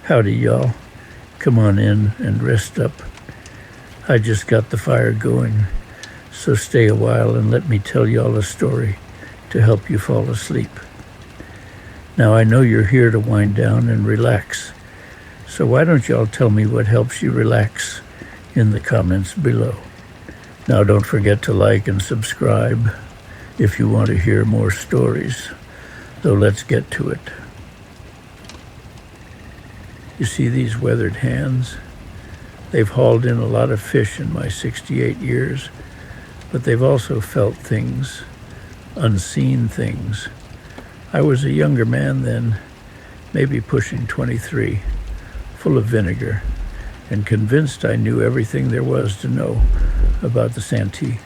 Howdy, y'all. Come on in and rest up. I just got the fire going, so stay a while and let me tell y'all a story to help you fall asleep. Now, I know you're here to wind down and relax, so why don't y'all tell me what helps you relax in the comments below. Now, don't forget to like and subscribe if you want to hear more stories. So let's get to it. You see these weathered hands? They've hauled in a lot of fish in my 68 years, but they've also felt things, unseen things. I was a younger man then, maybe pushing 23, full of vinegar, and convinced I knew everything there was to know about the Santee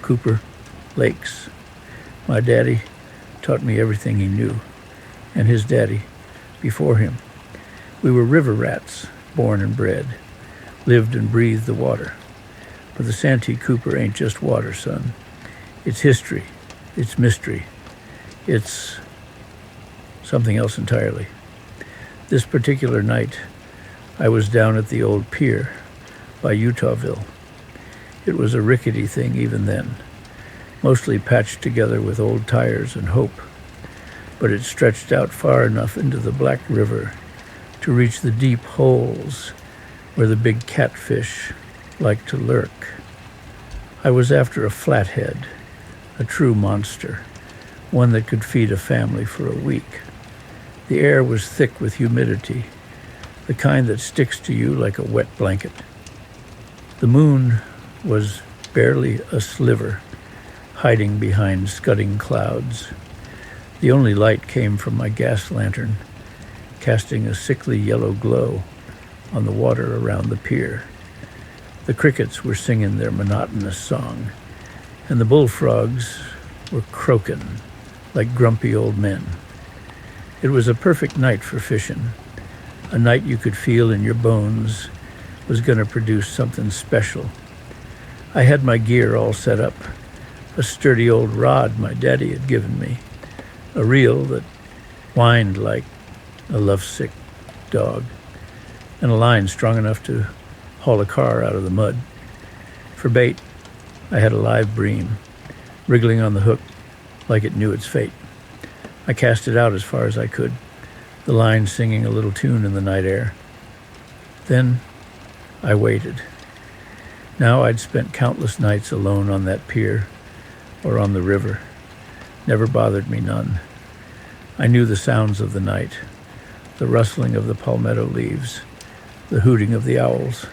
Cooper lakes. My daddy taught me everything he knew, and his daddy before him. We were river rats, born and bred, lived and breathed the water. But the Santee Cooper ain't just water, son. It's history, it's mystery, it's something else entirely. This particular night, I was down at the old pier by Utahville. It was a rickety thing even then, mostly patched together with old tires and hope, but it stretched out far enough into the Black River to reach the deep holes where the big catfish like to lurk. I was after a flathead, a true monster, one that could feed a family for a week. The air was thick with humidity, the kind that sticks to you like a wet blanket. The moon was barely a sliver, hiding behind scudding clouds. The only light came from my gas lantern, casting a sickly yellow glow on the water around the pier. The crickets were singing their monotonous song, and the bullfrogs were croaking like grumpy old men. It was a perfect night for fishing, a night you could feel in your bones was going to produce something special. I had my gear all set up, a sturdy old rod my daddy had given me, a reel that whined like a lovesick dog, and a line strong enough to haul a car out of the mud. For bait, I had a live bream, wriggling on the hook like it knew its fate. I cast it out as far as I could, the line singing a little tune in the night air. Then I waited. Now I'd spent countless nights alone on that pier or on the river. Never bothered me none. I knew the sounds of the night, the rustling of the palmetto leaves, the hooting of the owls,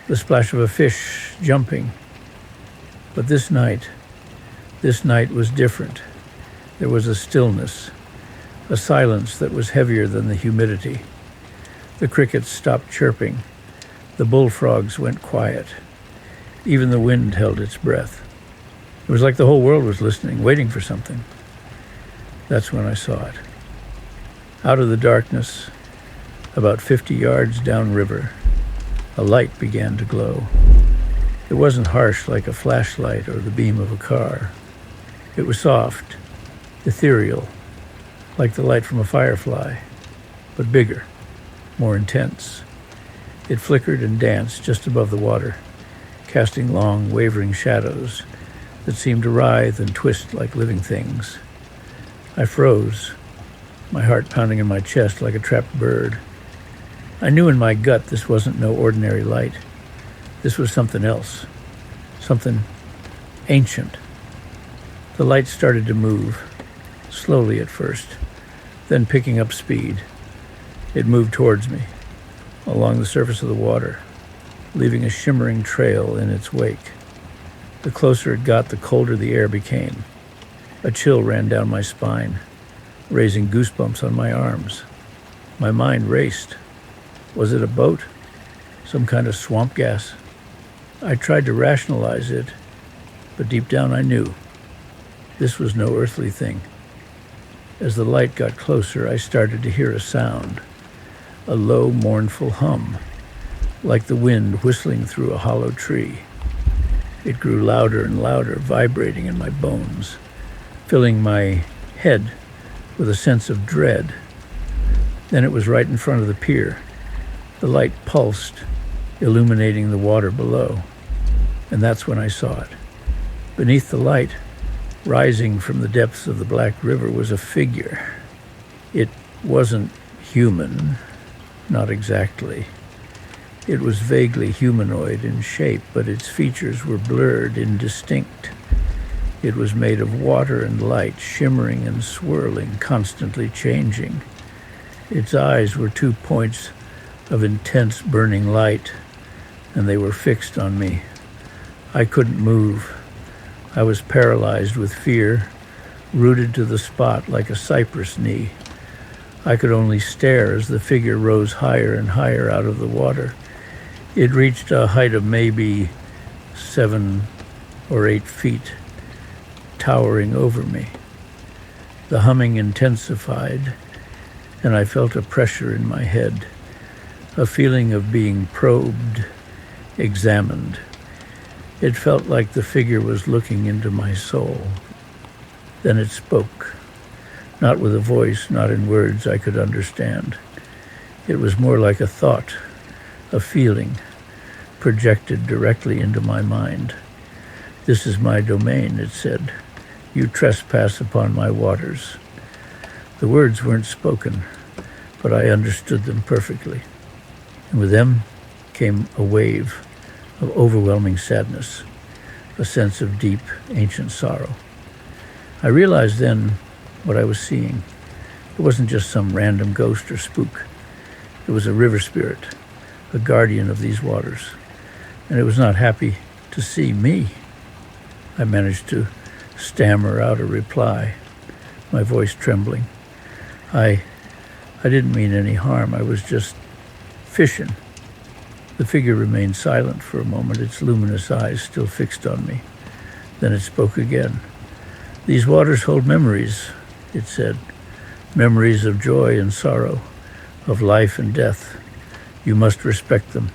the splash of a fish jumping. But this night was different. There was a stillness, a silence that was heavier than the humidity. The crickets stopped chirping. The bullfrogs went quiet. Even the wind held its breath. It was like the whole world was listening, waiting for something. That's when I saw it. Out of the darkness, about 50 yards downriver, a light began to glow. It wasn't harsh like a flashlight or the beam of a car. It was soft, ethereal, like the light from a firefly, but bigger, more intense. It flickered and danced just above the water, casting long, wavering shadows that seemed to writhe and twist like living things. I froze, my heart pounding in my chest like a trapped bird. I knew in my gut this wasn't no ordinary light. This was something else, something ancient. The light started to move, slowly at first, then picking up speed. It moved towards me, along the surface of the water, leaving a shimmering trail in its wake. The closer it got, the colder the air became. A chill ran down my spine, raising goosebumps on my arms. My mind raced. Was it a boat? Some kind of swamp gas? I tried to rationalize it, but deep down I knew this was no earthly thing. As the light got closer, I started to hear a sound, a low, mournful hum, like the wind whistling through a hollow tree. It grew louder and louder, vibrating in my bones, filling my head with a sense of dread. Then it was right in front of the pier, The light pulsed, illuminating the water below, and that's when I saw it. Beneath the light, rising from the depths of the Black River, was a figure. It wasn't human, not exactly. It was vaguely humanoid in shape, but its features were blurred, indistinct. It was made of water and light, shimmering and swirling, constantly changing. Its eyes were 2 points of intense burning light, and they were fixed on me. I couldn't move. I was paralyzed with fear, rooted to the spot like a cypress knee. I could only stare as the figure rose higher and higher out of the water. It reached a height of maybe 7 or 8 feet, towering over me. The humming intensified, and I felt a pressure in my head, a feeling of being probed, examined. It felt like the figure was looking into my soul. Then it spoke, not with a voice, not in words I could understand. It was more like a thought, a feeling, projected directly into my mind. "This is my domain," it said. "You trespass upon my waters." The words weren't spoken, but I understood them perfectly. And with them came a wave of overwhelming sadness, a sense of deep, ancient sorrow. I realized then what I was seeing. It wasn't just some random ghost or spook. It was a river spirit, a guardian of these waters. And it was not happy to see me. I managed to stammer out a reply, my voice trembling. I didn't mean any harm. I was just fishing. The figure remained silent for a moment, its luminous eyes still fixed on me. Then it spoke again. "These waters hold memories," it said, "memories of joy and sorrow, of life and death. You must respect them."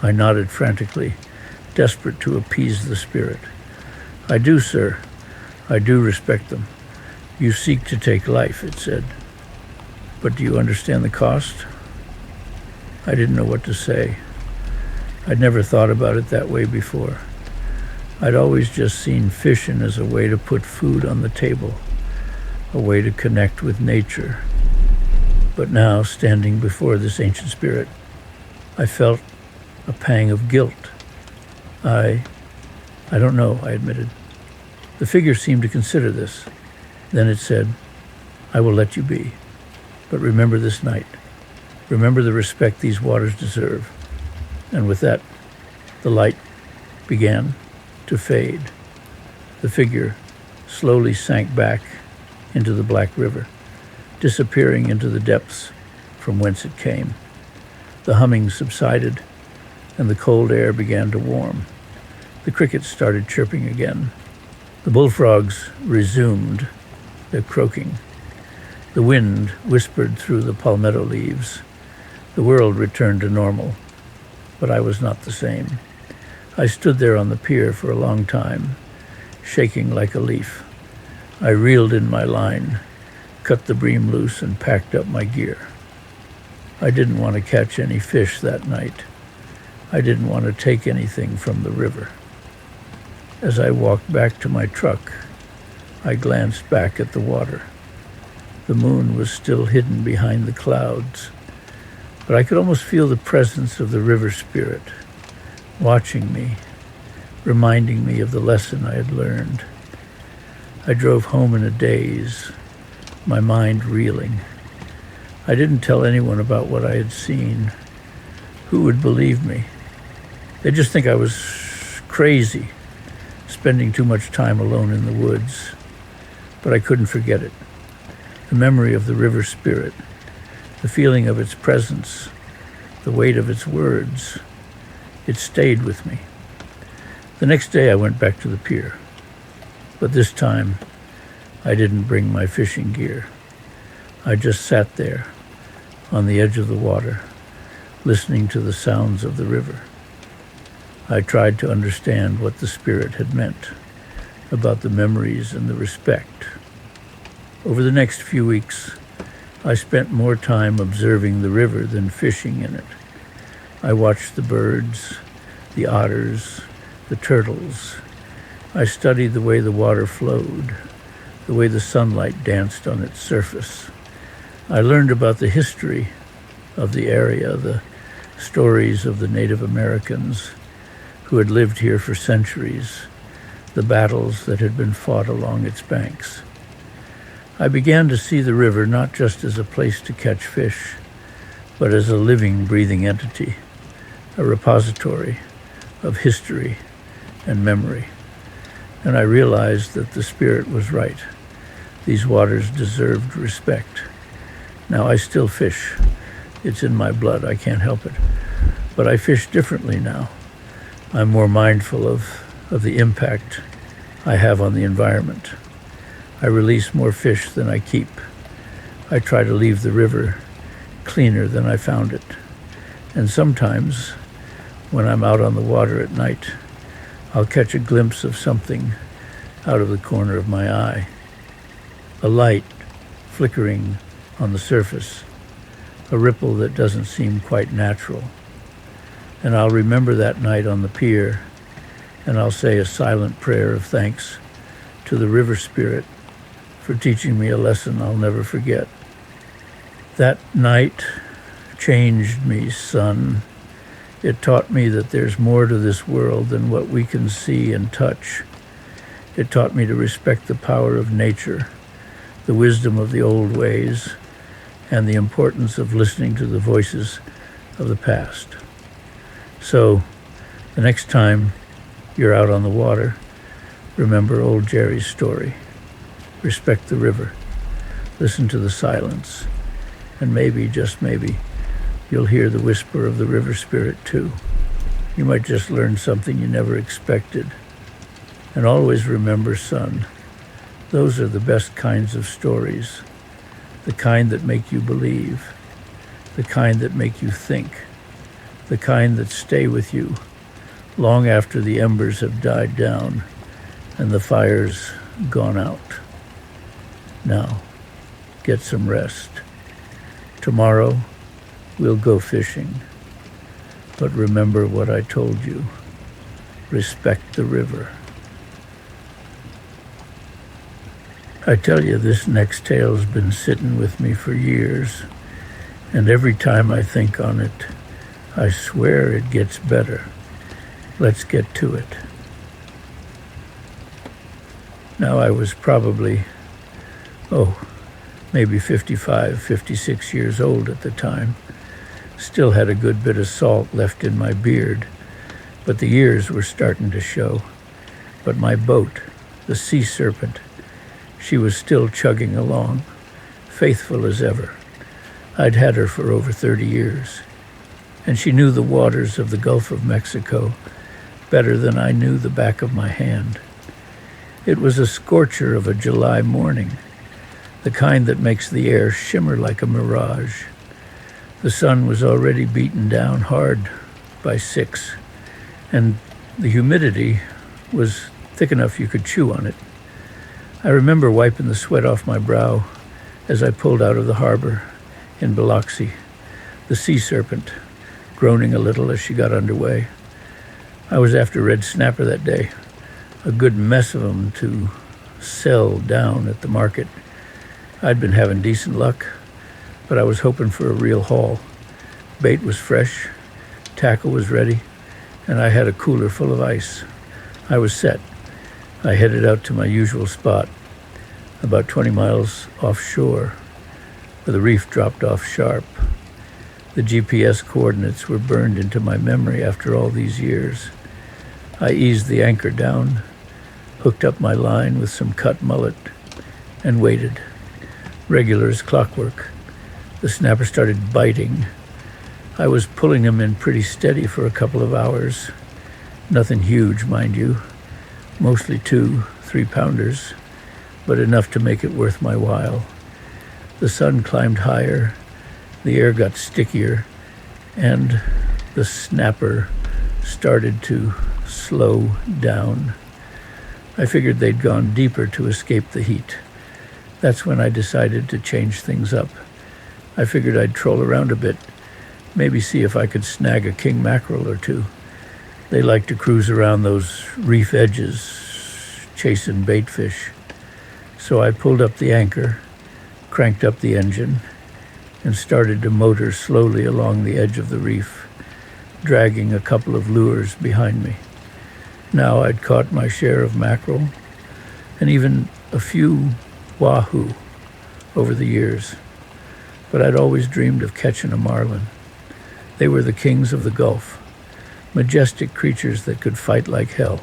I nodded frantically, desperate to appease the spirit. "I do, sir. I do respect them. You seek to take life," it said. "But do you understand the cost?" I didn't know what to say. I'd never thought about it that way before. I'd always just seen fishing as a way to put food on the table, a way to connect with nature. But now, standing before this ancient spirit, I felt a pang of guilt. I don't know, I admitted. The figure seemed to consider this. Then it said, "I will let you be. But remember this night. Remember the respect these waters deserve." And with that, the light began to fade. The figure slowly sank back into the Black River, disappearing into the depths from whence it came. The humming subsided, and the cold air began to warm. The crickets started chirping again. The bullfrogs resumed their croaking. The wind whispered through the palmetto leaves. The world returned to normal, but I was not the same. I stood there on the pier for a long time, shaking like a leaf. I reeled in my line, cut the bream loose, and packed up my gear. I didn't want to catch any fish that night. I didn't want to take anything from the river. As I walked back to my truck, I glanced back at the water. The moon was still hidden behind the clouds, but I could almost feel the presence of the river spirit, watching me, reminding me of the lesson I had learned. I drove home in a daze, my mind reeling. I didn't tell anyone about what I had seen. Who would believe me? They'd just think I was crazy, spending too much time alone in the woods. But I couldn't forget it. The memory of the river spirit, the feeling of its presence, the weight of its words, it stayed with me. The next day I went back to the pier, but this time I didn't bring my fishing gear. I just sat there on the edge of the water, listening to the sounds of the river. I tried to understand what the spirit had meant about the memories and the respect. Over the next few weeks, I spent more time observing the river than fishing in it. I watched the birds, the otters, the turtles. I studied the way the water flowed, the way the sunlight danced on its surface. I learned about the history of the area, the stories of the Native Americans who had lived here for centuries, the battles that had been fought along its banks. I began to see the river not just as a place to catch fish, but as a living, breathing entity, a repository of history and memory. And I realized that the spirit was right. These waters deserved respect. Now I still fish. It's in my blood, I can't help it. But I fish differently now. I'm more mindful of the impact I have on the environment. I release more fish than I keep. I try to leave the river cleaner than I found it. And sometimes, when I'm out on the water at night, I'll catch a glimpse of something out of the corner of my eye. A light flickering on the surface, a ripple that doesn't seem quite natural. And I'll remember that night on the pier, and I'll say a silent prayer of thanks to the river spirit for teaching me a lesson I'll never forget. That night changed me, son. It taught me that there's more to this world than what we can see and touch. It taught me to respect the power of nature, the wisdom of the old ways, and the importance of listening to the voices of the past. So, the next time you're out on the water, remember old Jerry's story. Respect the river. Listen to the silence. And maybe, just maybe, you'll hear the whisper of the river spirit too. You might just learn something you never expected. And always remember, son, those are the best kinds of stories. The kind that make you believe. The kind that make you think. The kind that stay with you long after the embers have died down and the fire's gone out. Now, get some rest. Tomorrow, we'll go fishing. But remember what I told you. Respect the river. I tell you, this next tale's been sitting with me for years, and every time I think on it, I swear it gets better. Let's get to it. Now I was probably, maybe 55, 56 years old at the time. Still had a good bit of salt left in my beard, but the years were starting to show. But my boat, the Sea Serpent, she was still chugging along, faithful as ever. I'd had her for over 30 years, and she knew the waters of the Gulf of Mexico better than I knew the back of my hand. It was a scorcher of a July morning, the kind that makes the air shimmer like a mirage. The sun was already beaten down hard by 6, and the humidity was thick enough you could chew on it. I remember wiping the sweat off my brow as I pulled out of the harbor in Biloxi, the Sea Serpent groaning a little as she got underway. I was after red snapper that day, a good mess of them to sell down at the market. I'd been having decent luck, but I was hoping for a real haul. Bait was fresh, tackle was ready, and I had a cooler full of ice. I was set. I headed out to my usual spot, about 20 miles offshore, where the reef dropped off sharp. The GPS coordinates were burned into my memory after all these years. I eased the anchor down, hooked up my line with some cut mullet, and waited. Regular as clockwork. The snapper started biting. I was pulling him in pretty steady for a couple of hours. Nothing huge, mind you. Mostly 2 3-pounders, but enough to make it worth my while. The sun climbed higher, the air got stickier, and the snapper started to slow down. I figured they'd gone deeper to escape the heat. That's when I decided to change things up. I figured I'd troll around a bit, maybe see if I could snag a king mackerel or two. They like to cruise around those reef edges, chasing bait fish. So I pulled up the anchor, cranked up the engine, and started to motor slowly along the edge of the reef, dragging a couple of lures behind me. Now I'd caught my share of mackerel and even a few wahoo over the years, but I'd always dreamed of catching a marlin. They were the kings of the Gulf, majestic creatures that could fight like hell.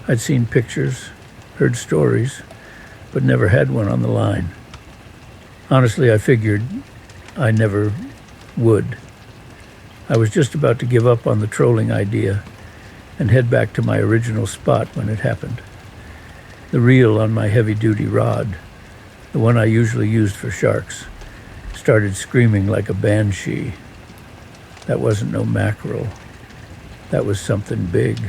I'd seen pictures, heard stories, but never had one on the line. Honestly, I figured I never would. I was just about to give up on the trolling idea and head back to my original spot when it happened. The reel on my heavy-duty rod, the one I usually used for sharks, started screaming like a banshee. That wasn't no mackerel. That was something big.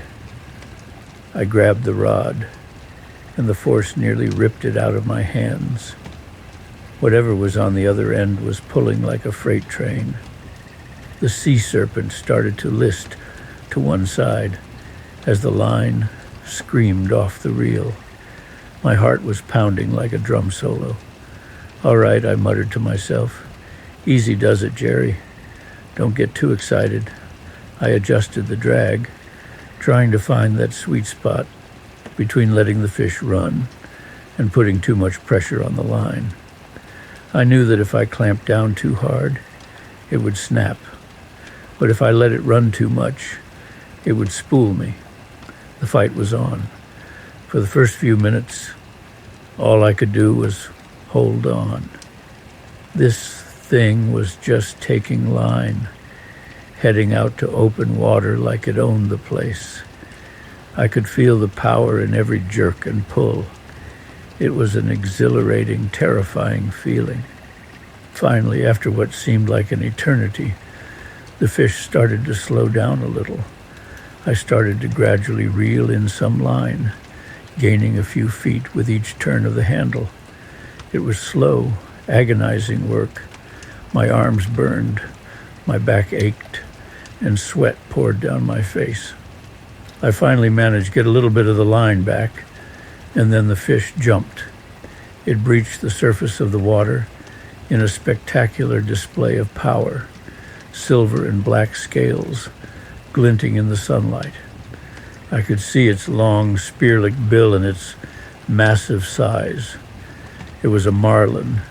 I grabbed the rod, and the force nearly ripped it out of my hands. Whatever was on the other end was pulling like a freight train. The sea serpent started to list to one side as the line screamed off the reel. My heart was pounding like a drum solo. "All right," I muttered to myself. "Easy does it, Jerry. Don't get too excited." I adjusted the drag, trying to find that sweet spot between letting the fish run and putting too much pressure on the line. I knew that if I clamped down too hard, it would snap. But if I let it run too much, it would spool me. The fight was on. For the first few minutes, all I could do was hold on. This thing was just taking line, heading out to open water like it owned the place. I could feel the power in every jerk and pull. It was an exhilarating, terrifying feeling. Finally, after what seemed like an eternity, the fish started to slow down a little. I started to gradually reel in some line, gaining a few feet with each turn of the handle. It was slow, agonizing work. My arms burned, my back ached, and sweat poured down my face. I finally managed to get a little bit of the line back, and then the fish jumped. It breached the surface of the water in a spectacular display of power, silver and black scales glinting in the sunlight. I could see its long, spear-like bill and its massive size. It was a marlin,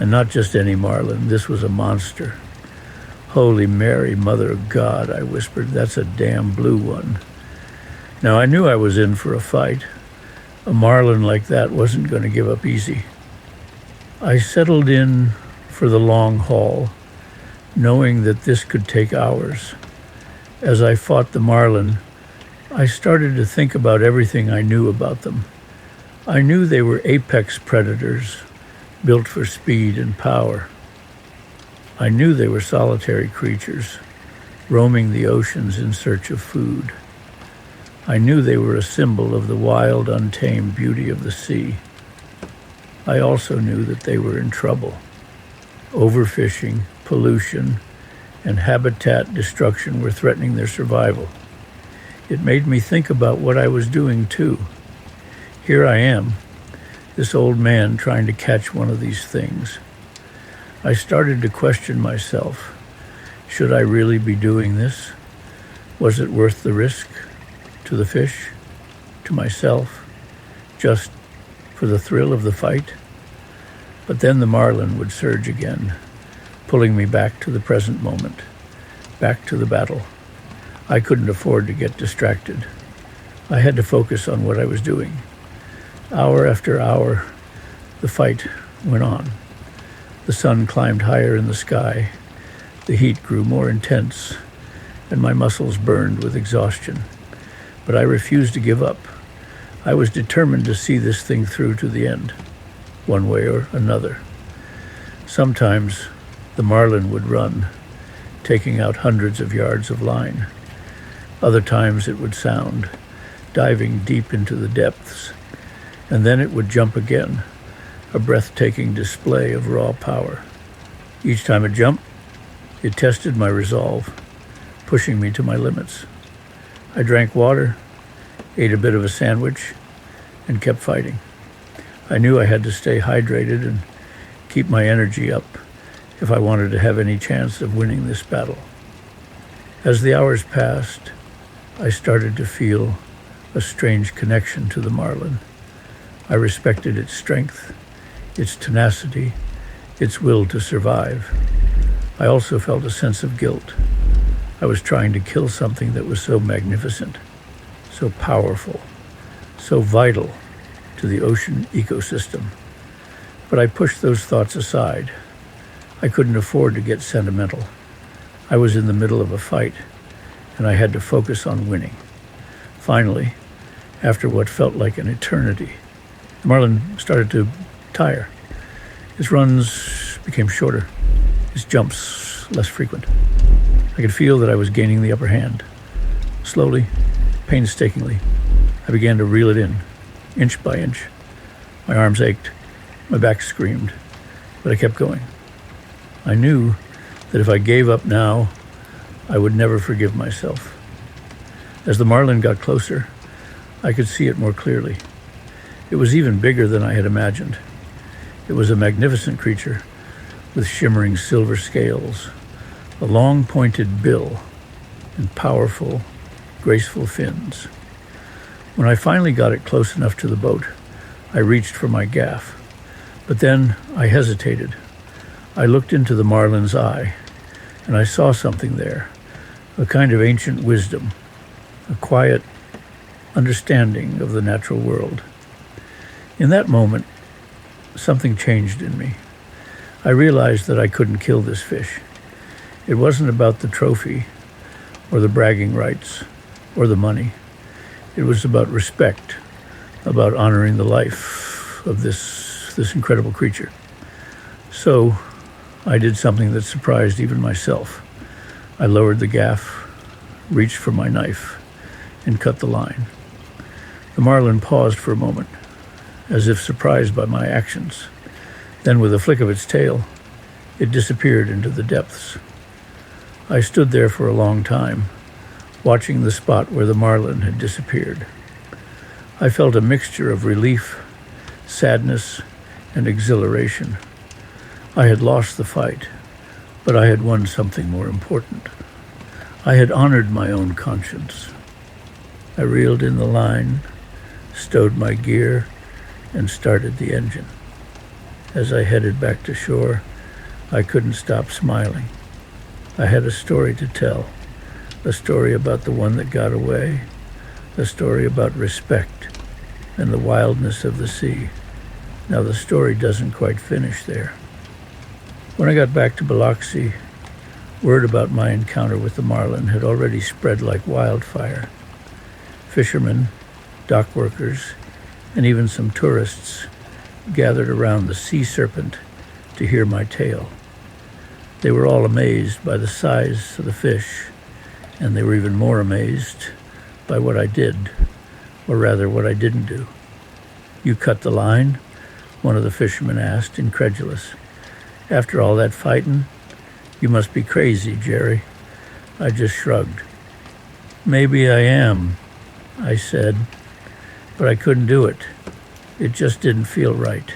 and not just any marlin. This was a monster. "Holy Mary, Mother of God," I whispered. "That's a damn blue one." Now, I knew I was in for a fight. A marlin like that wasn't going to give up easy. I settled in for the long haul, knowing that this could take hours. As I fought the marlin, I started to think about everything I knew about them. I knew they were apex predators, built for speed and power. I knew they were solitary creatures, roaming the oceans in search of food. I knew they were a symbol of the wild, untamed beauty of the sea. I also knew that they were in trouble. Overfishing, pollution, and habitat destruction were threatening their survival. It made me think about what I was doing too. Here I am, this old man trying to catch one of these things. I started to question myself. Should I really be doing this? Was it worth the risk? To the fish? To myself? Just for the thrill of the fight? But then the marlin would surge again, pulling me back to the present moment, back to the battle. I couldn't afford to get distracted. I had to focus on what I was doing. Hour after hour, the fight went on. The sun climbed higher in the sky. The heat grew more intense, and my muscles burned with exhaustion. But I refused to give up. I was determined to see this thing through to the end, one way or another. Sometimes the marlin would run, taking out hundreds of yards of line. Other times it would sound, diving deep into the depths. And then it would jump again, a breathtaking display of raw power. Each time it jumped, It tested my resolve, pushing me to my limits. I drank water, ate a bit of a sandwich, and kept fighting. I knew I had to stay hydrated and keep my energy up if I wanted to have any chance of winning this battle. As the hours passed, I started to feel a strange connection to the marlin. I respected its strength, its tenacity, its will to survive. I also felt a sense of guilt. I was trying to kill something that was so magnificent, so powerful, so vital to the ocean ecosystem. But I pushed those thoughts aside. I couldn't afford to get sentimental. I was in the middle of a fight, and I had to focus on winning. Finally, after what felt like an eternity, the marlin started to tire. His runs became shorter, his jumps less frequent. I could feel that I was gaining the upper hand. Slowly, painstakingly, I began to reel it in, inch by inch. My arms ached, my back screamed, but I kept going. I knew that if I gave up now, I would never forgive myself. As the marlin got closer, I could see it more clearly. It was even bigger than I had imagined. It was a magnificent creature with shimmering silver scales, a long pointed bill, and powerful, graceful fins. When I finally got it close enough to the boat, I reached for my gaff. But then I hesitated. I looked into the marlin's eye, and I saw something there, a kind of ancient wisdom, a quiet understanding of the natural world. In that moment, something changed in me. I realized that I couldn't kill this fish. It wasn't about the trophy, or the bragging rights, or the money. It was about respect, about honoring the life of this incredible creature. So I did something that surprised even myself. I lowered the gaff, reached for my knife, and cut the line. The marlin paused for a moment, as if surprised by my actions. Then, with a flick of its tail, it disappeared into the depths. I stood there for a long time, watching the spot where the marlin had disappeared. I felt a mixture of relief, sadness, and exhilaration. I had lost the fight, but I had won something more important. I had honored my own conscience. I reeled in the line, stowed my gear, and started the engine. As I headed back to shore, I couldn't stop smiling. I had a story to tell, a story about the one that got away, a story about respect and the wildness of the sea. Now the story doesn't quite finish there. When I got back to Biloxi, word about my encounter with the marlin had already spread like wildfire. Fishermen, dock workers, and even some tourists gathered around the sea serpent to hear my tale. They were all amazed by the size of the fish, and they were even more amazed by what I did, or rather what I didn't do. "You cut the line?" one of the fishermen asked, incredulous. "After all that fighting? You must be crazy, Jerry." I just shrugged. "Maybe I am," I said, "but I couldn't do it. It just didn't feel right."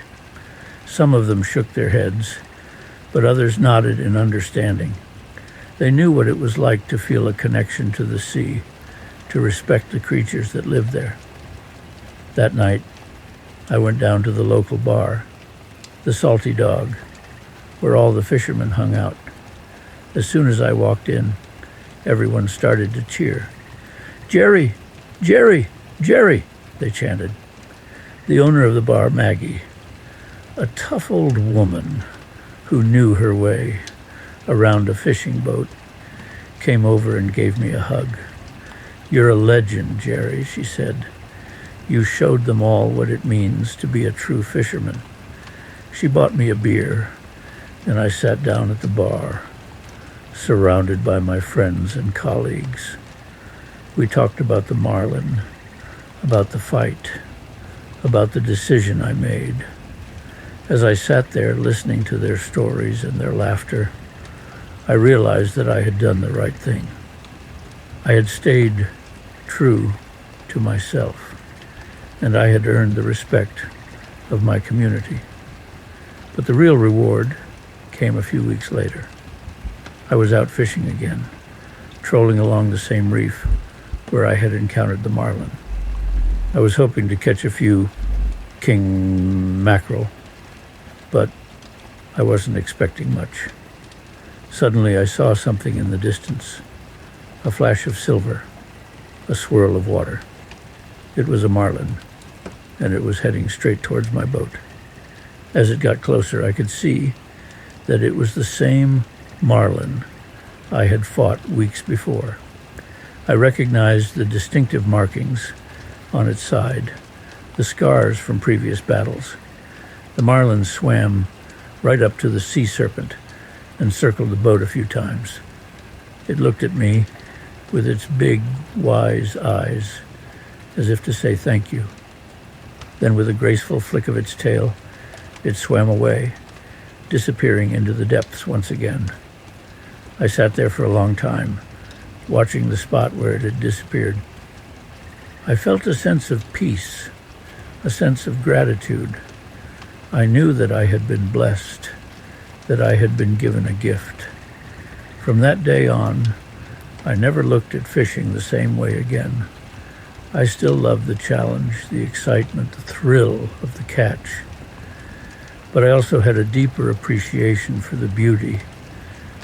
Some of them shook their heads, but others nodded in understanding. They knew what it was like to feel a connection to the sea, to respect the creatures that lived there. That night, I went down to the local bar, the Salty Dog, where all the fishermen hung out. As soon as I walked in, everyone started to cheer. "Jerry! Jerry! Jerry!" they chanted. The owner of the bar, Maggie, a tough old woman who knew her way around a fishing boat, came over and gave me a hug. "You're a legend, Jerry," she said. "You showed them all what it means to be a true fisherman." She bought me a beer, and I sat down at the bar, surrounded by my friends and colleagues. We talked about the marlin, about the fight, about the decision I made. As I sat there listening to their stories and their laughter, I realized that I had done the right thing. I had stayed true to myself, and I had earned the respect of my community. But the real reward came a few weeks later. I was out fishing again, trolling along the same reef where I had encountered the marlin. I was hoping to catch a few king mackerel, but I wasn't expecting much. Suddenly I saw something in the distance, a flash of silver, a swirl of water. It was a marlin, and it was heading straight towards my boat. As it got closer, I could see that it was the same marlin I had fought weeks before. I recognized the distinctive markings on its side, the scars from previous battles. The marlin swam right up to the sea serpent and circled the boat a few times. It looked at me with its big, wise eyes, as if to say thank you. Then with a graceful flick of its tail, it swam away, disappearing into the depths once again. I sat there for a long time, watching the spot where it had disappeared. I felt a sense of peace, a sense of gratitude. I knew that I had been blessed, that I had been given a gift. From that day on, I never looked at fishing the same way again. I still loved the challenge, the excitement, the thrill of the catch. But I also had a deeper appreciation for the beauty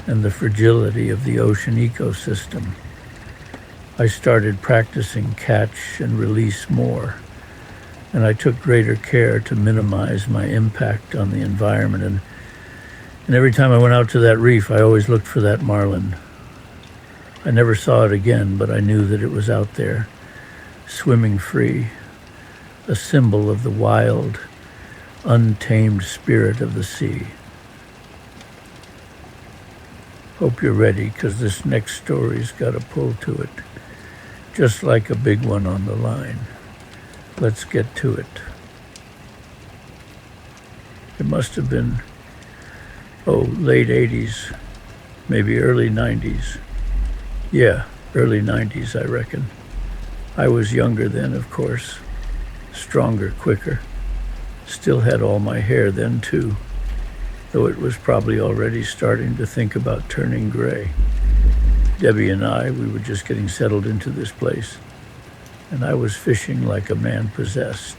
and the fragility of the ocean ecosystem. I started practicing catch and release more, and I took greater care to minimize my impact on the environment. And every time I went out to that reef, I always looked for that marlin. I never saw it again, but I knew that it was out there, swimming free, a symbol of the wild, untamed spirit of the sea. Hope you're ready, because this next story's got a pull to it, just like a big one on the line. Let's get to it. It must have been, late 80s, maybe early 90s. Yeah, early 90s, I reckon. I was younger then, of course, stronger, quicker. Still had all my hair then, too, though it was probably already starting to think about turning gray. Debbie and I, we were just getting settled into this place, and I was fishing like a man possessed.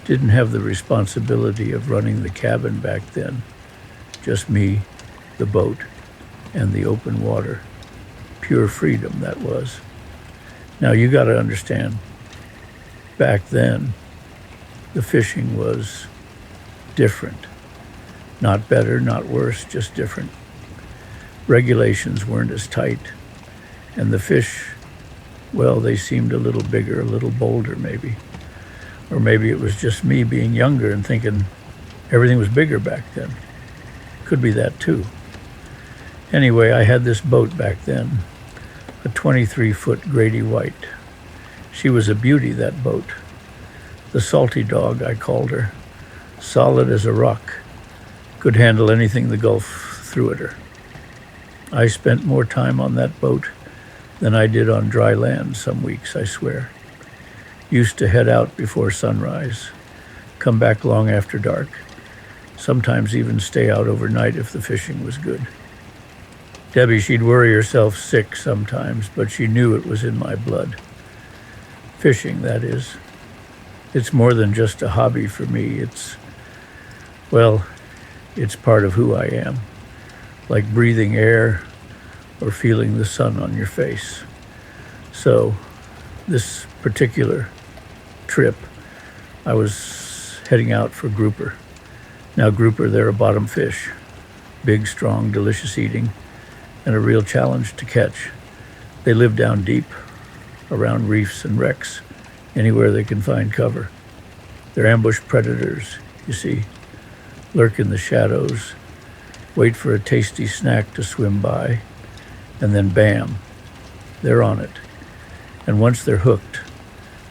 Didn't have the responsibility of running the cabin back then. Just me, the boat, and the open water. Pure freedom, that was. Now, you got to understand, back then, the fishing was different. Not better, not worse, just different. Regulations weren't as tight, and the fish, well, they seemed a little bigger, a little bolder maybe. Or maybe it was just me being younger and thinking everything was bigger back then. Could be that too. Anyway, I had this boat back then, a 23-foot Grady White. She was a beauty, that boat. The salty dog, I called her. Solid as a rock. Could handle anything the Gulf threw at her. I spent more time on that boat than I did on dry land some weeks, I swear. Used to head out before sunrise, come back long after dark, sometimes even stay out overnight if the fishing was good. Debbie, she'd worry herself sick sometimes, but she knew it was in my blood. Fishing, that is. It's more than just a hobby for me. It's part of who I am, like breathing air or feeling the sun on your face. So this particular trip, I was heading out for grouper. Now grouper, they're a bottom fish, big, strong, delicious eating, and a real challenge to catch. They live down deep, around reefs and wrecks, anywhere they can find cover. They're ambush predators, you see, lurk in the shadows, wait for a tasty snack to swim by, and then bam, they're on it. And once they're hooked,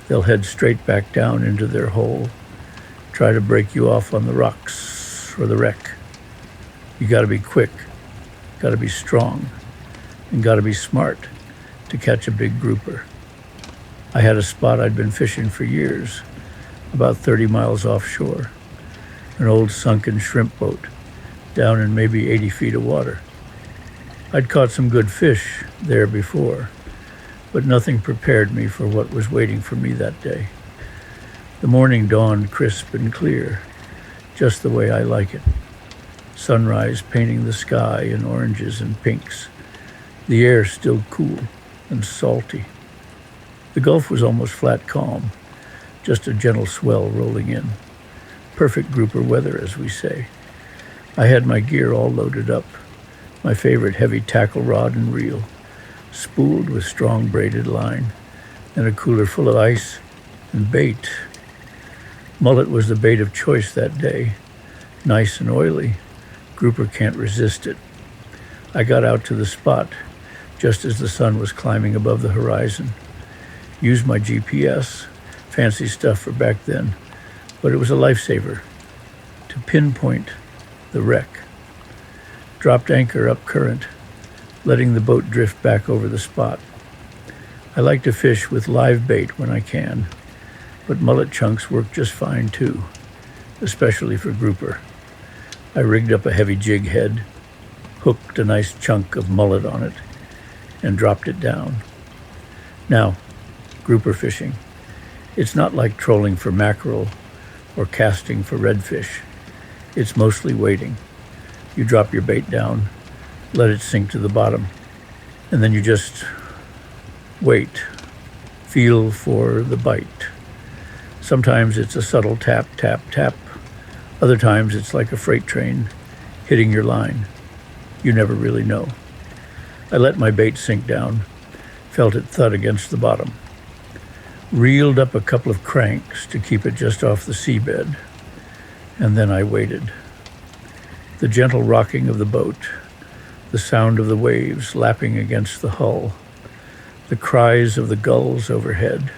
they'll head straight back down into their hole, try to break you off on the rocks or the wreck. You got to be quick, got to be strong, and got to be smart to catch a big grouper. I had a spot I'd been fishing for years, about 30 miles offshore, an old sunken shrimp boat down in maybe 80 feet of water. I'd caught some good fish there before, but nothing prepared me for what was waiting for me that day. The morning dawned crisp and clear, just the way I like it. Sunrise painting the sky in oranges and pinks. The air still cool and salty. The Gulf was almost flat calm, just a gentle swell rolling in. Perfect grouper weather, as we say. I had my gear all loaded up, my favorite heavy tackle rod and reel, spooled with strong braided line, and a cooler full of ice and bait. Mullet was the bait of choice that day. Nice and oily. Grouper can't resist it. I got out to the spot just as the sun was climbing above the horizon. Used my GPS, fancy stuff for back then, but it was a lifesaver, to pinpoint the wreck. Dropped anchor up current, letting the boat drift back over the spot. I like to fish with live bait when I can, but mullet chunks work just fine too, especially for grouper. I rigged up a heavy jig head, hooked a nice chunk of mullet on it, and dropped it down. Now, grouper fishing. It's not like trolling for mackerel or casting for redfish. It's mostly waiting. You drop your bait down, let it sink to the bottom, and then you just wait, feel for the bite. Sometimes it's a subtle tap, tap, tap. Other times it's like a freight train hitting your line. You never really know. I let my bait sink down, felt it thud against the bottom. Reeled up a couple of cranks to keep it just off the seabed, and then I waited. The gentle rocking of the boat, the sound of the waves lapping against the hull, the cries of the gulls overhead.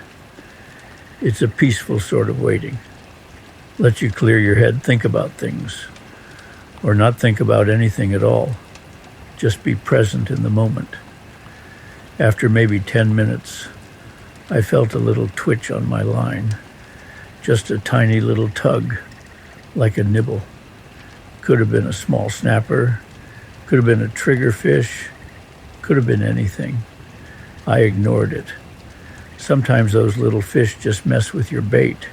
It's a peaceful sort of waiting. Let you clear your head, think about things, or not think about anything at all. Just be present in the moment. After maybe 10 minutes, I felt a little twitch on my line, just a tiny little tug, like a nibble. Could have been a small snapper, could have been a trigger fish, could have been anything. I ignored it. Sometimes those little fish just mess with your bait.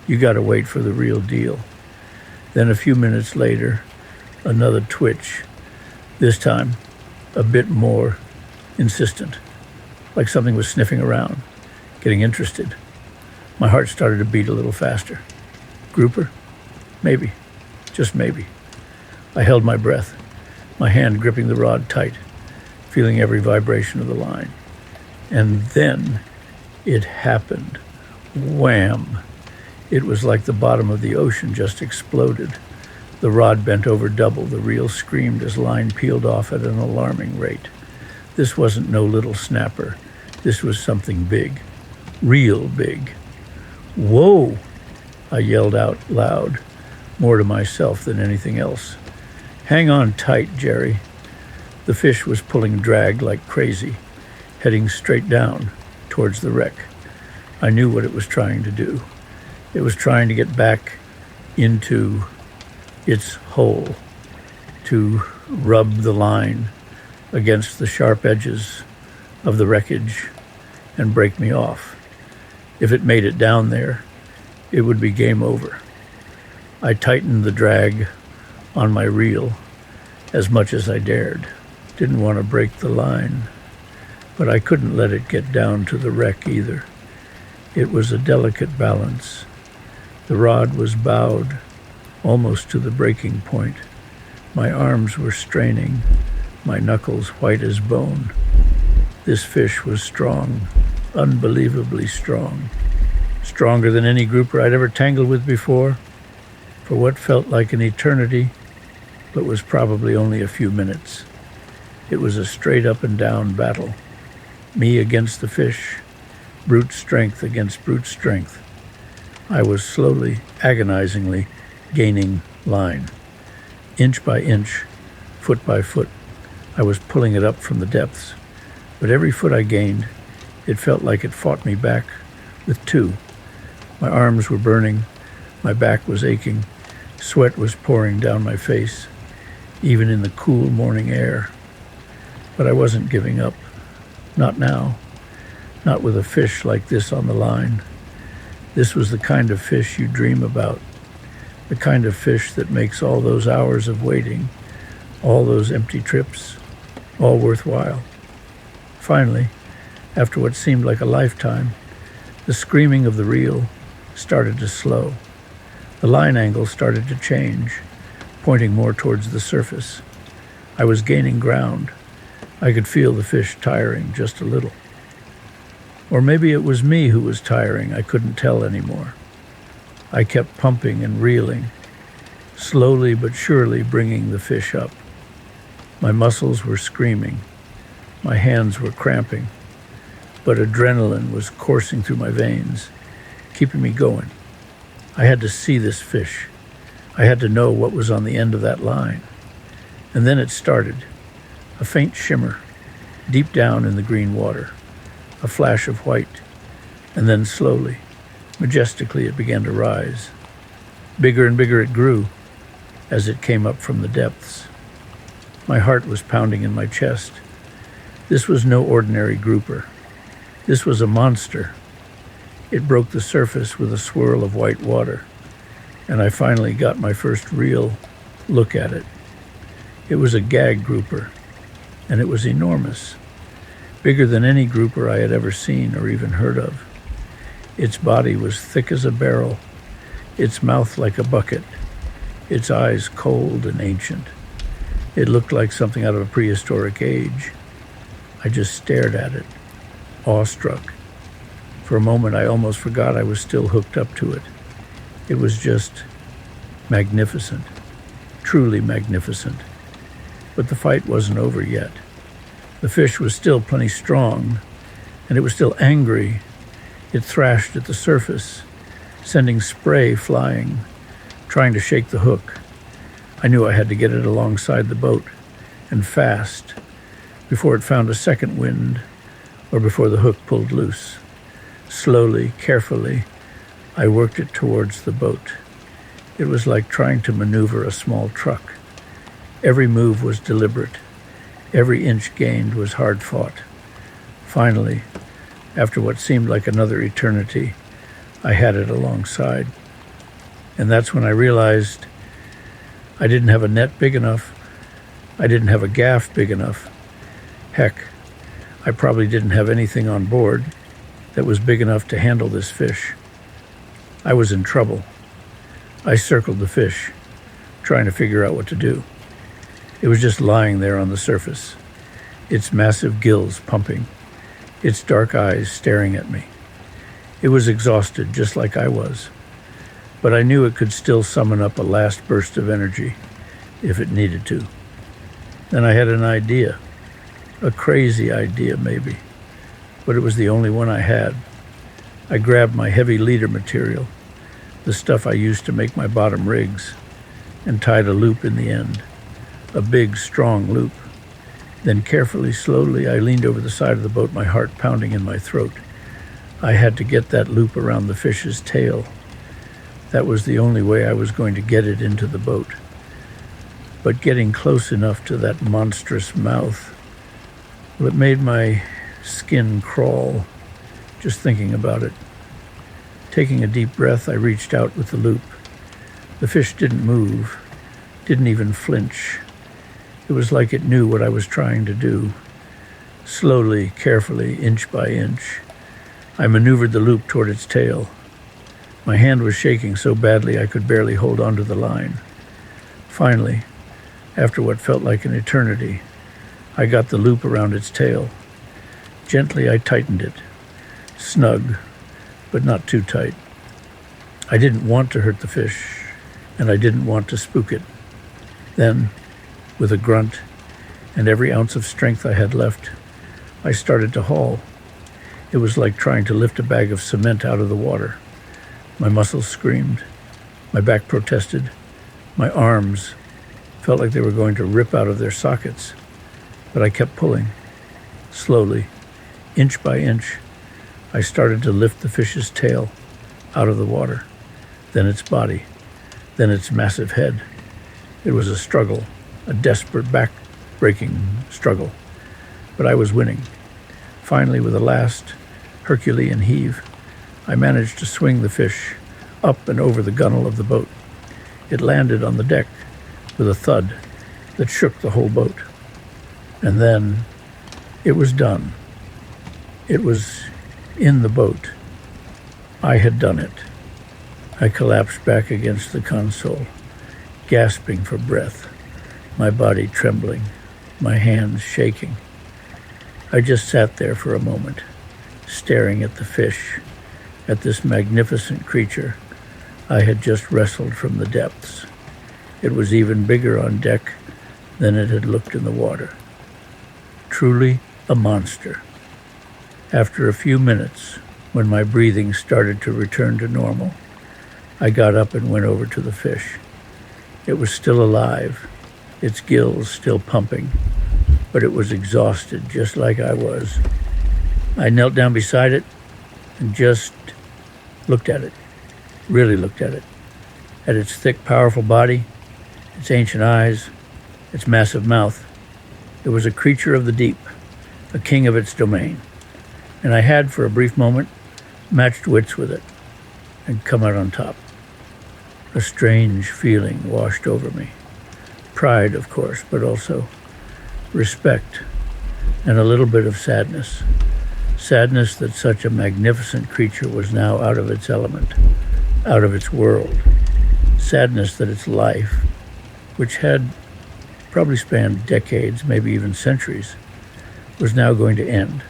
You got to wait for the real deal. Then a few minutes later, another twitch. This time, a bit more insistent, like something was sniffing around, getting interested. My heart started to beat a little faster. Grouper? Maybe. Just maybe. I held my breath, my hand gripping the rod tight, feeling every vibration of the line. And then it happened. Wham! It was like the bottom of the ocean just exploded. The rod bent over double. The reel screamed as line peeled off at an alarming rate. This wasn't no little snapper. This was something big. Real big. Whoa! I yelled out loud, more to myself than anything else. Hang on tight, Jerry. The fish was pulling drag like crazy, heading straight down towards the wreck. I knew what it was trying to do. It was trying to get back into its hole, to rub the line against the sharp edges of the wreckage and break me off. If it made it down there, it would be game over. I tightened the drag on my reel as much as I dared. Didn't want to break the line, but I couldn't let it get down to the wreck either. It was a delicate balance. The rod was bowed almost to the breaking point. My arms were straining, my knuckles white as bone. This fish was strong, unbelievably strong. Stronger than any grouper I'd ever tangled with before, for what felt like an eternity, but was probably only a few minutes. It was a straight up and down battle. Me against the fish, brute strength against brute strength. I was slowly, agonizingly gaining line, inch by inch, foot by foot, I was pulling it up from the depths, but every foot I gained, it felt like it fought me back with two. My arms were burning, my back was aching, sweat was pouring down my face, even in the cool morning air. But I wasn't giving up. Not now. Not with a fish like this on the line. This was the kind of fish you dream about. The kind of fish that makes all those hours of waiting, all those empty trips, all worthwhile. Finally, after what seemed like a lifetime, the screaming of the reel started to slow. The line angle started to change, pointing more towards the surface. I was gaining ground. I could feel the fish tiring just a little. Or maybe it was me who was tiring. I couldn't tell anymore. I kept pumping and reeling, slowly but surely bringing the fish up. My muscles were screaming. My hands were cramping, but adrenaline was coursing through my veins, keeping me going. I had to see this fish. I had to know what was on the end of that line. And then it started, a faint shimmer, deep down in the green water, a flash of white, and then slowly, majestically it began to rise. Bigger and bigger it grew as it came up from the depths. My heart was pounding in my chest. This was no ordinary grouper. This was a monster. It broke the surface with a swirl of white water, and I finally got my first real look at it. It was a gag grouper, and it was enormous, bigger than any grouper I had ever seen or even heard of. Its body was thick as a barrel, its mouth like a bucket, its eyes cold and ancient. It looked like something out of a prehistoric age. I just stared at it, awestruck. For a moment, I almost forgot I was still hooked up to it. It was just magnificent, truly magnificent. But the fight wasn't over yet. The fish was still plenty strong, and it was still angry. It thrashed at the surface, sending spray flying, trying to shake the hook. I knew I had to get it alongside the boat, and fast, before it found a second wind, or before the hook pulled loose. Slowly, carefully, I worked it towards the boat. It was like trying to maneuver a small truck. Every move was deliberate. Every inch gained was hard fought. Finally, after what seemed like another eternity, I had it alongside. And that's when I realized I didn't have a net big enough. I didn't have a gaff big enough. Heck, I probably didn't have anything on board that was big enough to handle this fish. I was in trouble. I circled the fish, trying to figure out what to do. It was just lying there on the surface, its massive gills pumping, its dark eyes staring at me. It was exhausted, just like I was, but I knew it could still summon up a last burst of energy if it needed to. Then I had an idea, a crazy idea maybe, but it was the only one I had. I grabbed my heavy leader material, the stuff I used to make my bottom rigs, and tied a loop in the end, a big, strong loop. Then carefully, slowly, I leaned over the side of the boat, my heart pounding in my throat. I had to get that loop around the fish's tail. That was the only way I was going to get it into the boat. But getting close enough to that monstrous mouth, well, it made my skin crawl, just thinking about it. Taking a deep breath, I reached out with the loop. The fish didn't move, didn't even flinch. It was like it knew what I was trying to do. Slowly, carefully, inch by inch, I maneuvered the loop toward its tail. My hand was shaking so badly I could barely hold onto the line. Finally, after what felt like an eternity, I got the loop around its tail. Gently, I tightened it. Snug, but not too tight. I didn't want to hurt the fish, and I didn't want to spook it. Then, with a grunt and every ounce of strength I had left, I started to haul. It was like trying to lift a bag of cement out of the water. My muscles screamed. My back protested. My arms felt like they were going to rip out of their sockets. But I kept pulling, slowly, inch by inch. I started to lift the fish's tail out of the water, then its body, then its massive head. It was a struggle, a desperate back-breaking struggle. But I was winning. Finally, with a last Herculean heave, I managed to swing the fish up and over the gunwale of the boat. It landed on the deck with a thud that shook the whole boat. And then it was done. It was in the boat. I had done it. I collapsed back against the console, gasping for breath, my body trembling, my hands shaking. I just sat there for a moment, staring at the fish, at this magnificent creature I had just wrestled from the depths. It was even bigger on deck than it had looked in the water. Truly a monster. After a few minutes, when my breathing started to return to normal, I got up and went over to the fish. It was still alive, its gills still pumping, but it was exhausted just like I was. I knelt down beside it and just looked at it, really looked at it, at its thick, powerful body, its ancient eyes, its massive mouth. It was a creature of the deep, a king of its domain, and I had, for a brief moment, matched wits with it and come out on top. A strange feeling washed over me. Pride, of course, but also respect and a little bit of sadness. Sadness that such a magnificent creature was now out of its element, out of its world. Sadness that its life, which had probably spanned decades, maybe even centuries, was now going to end.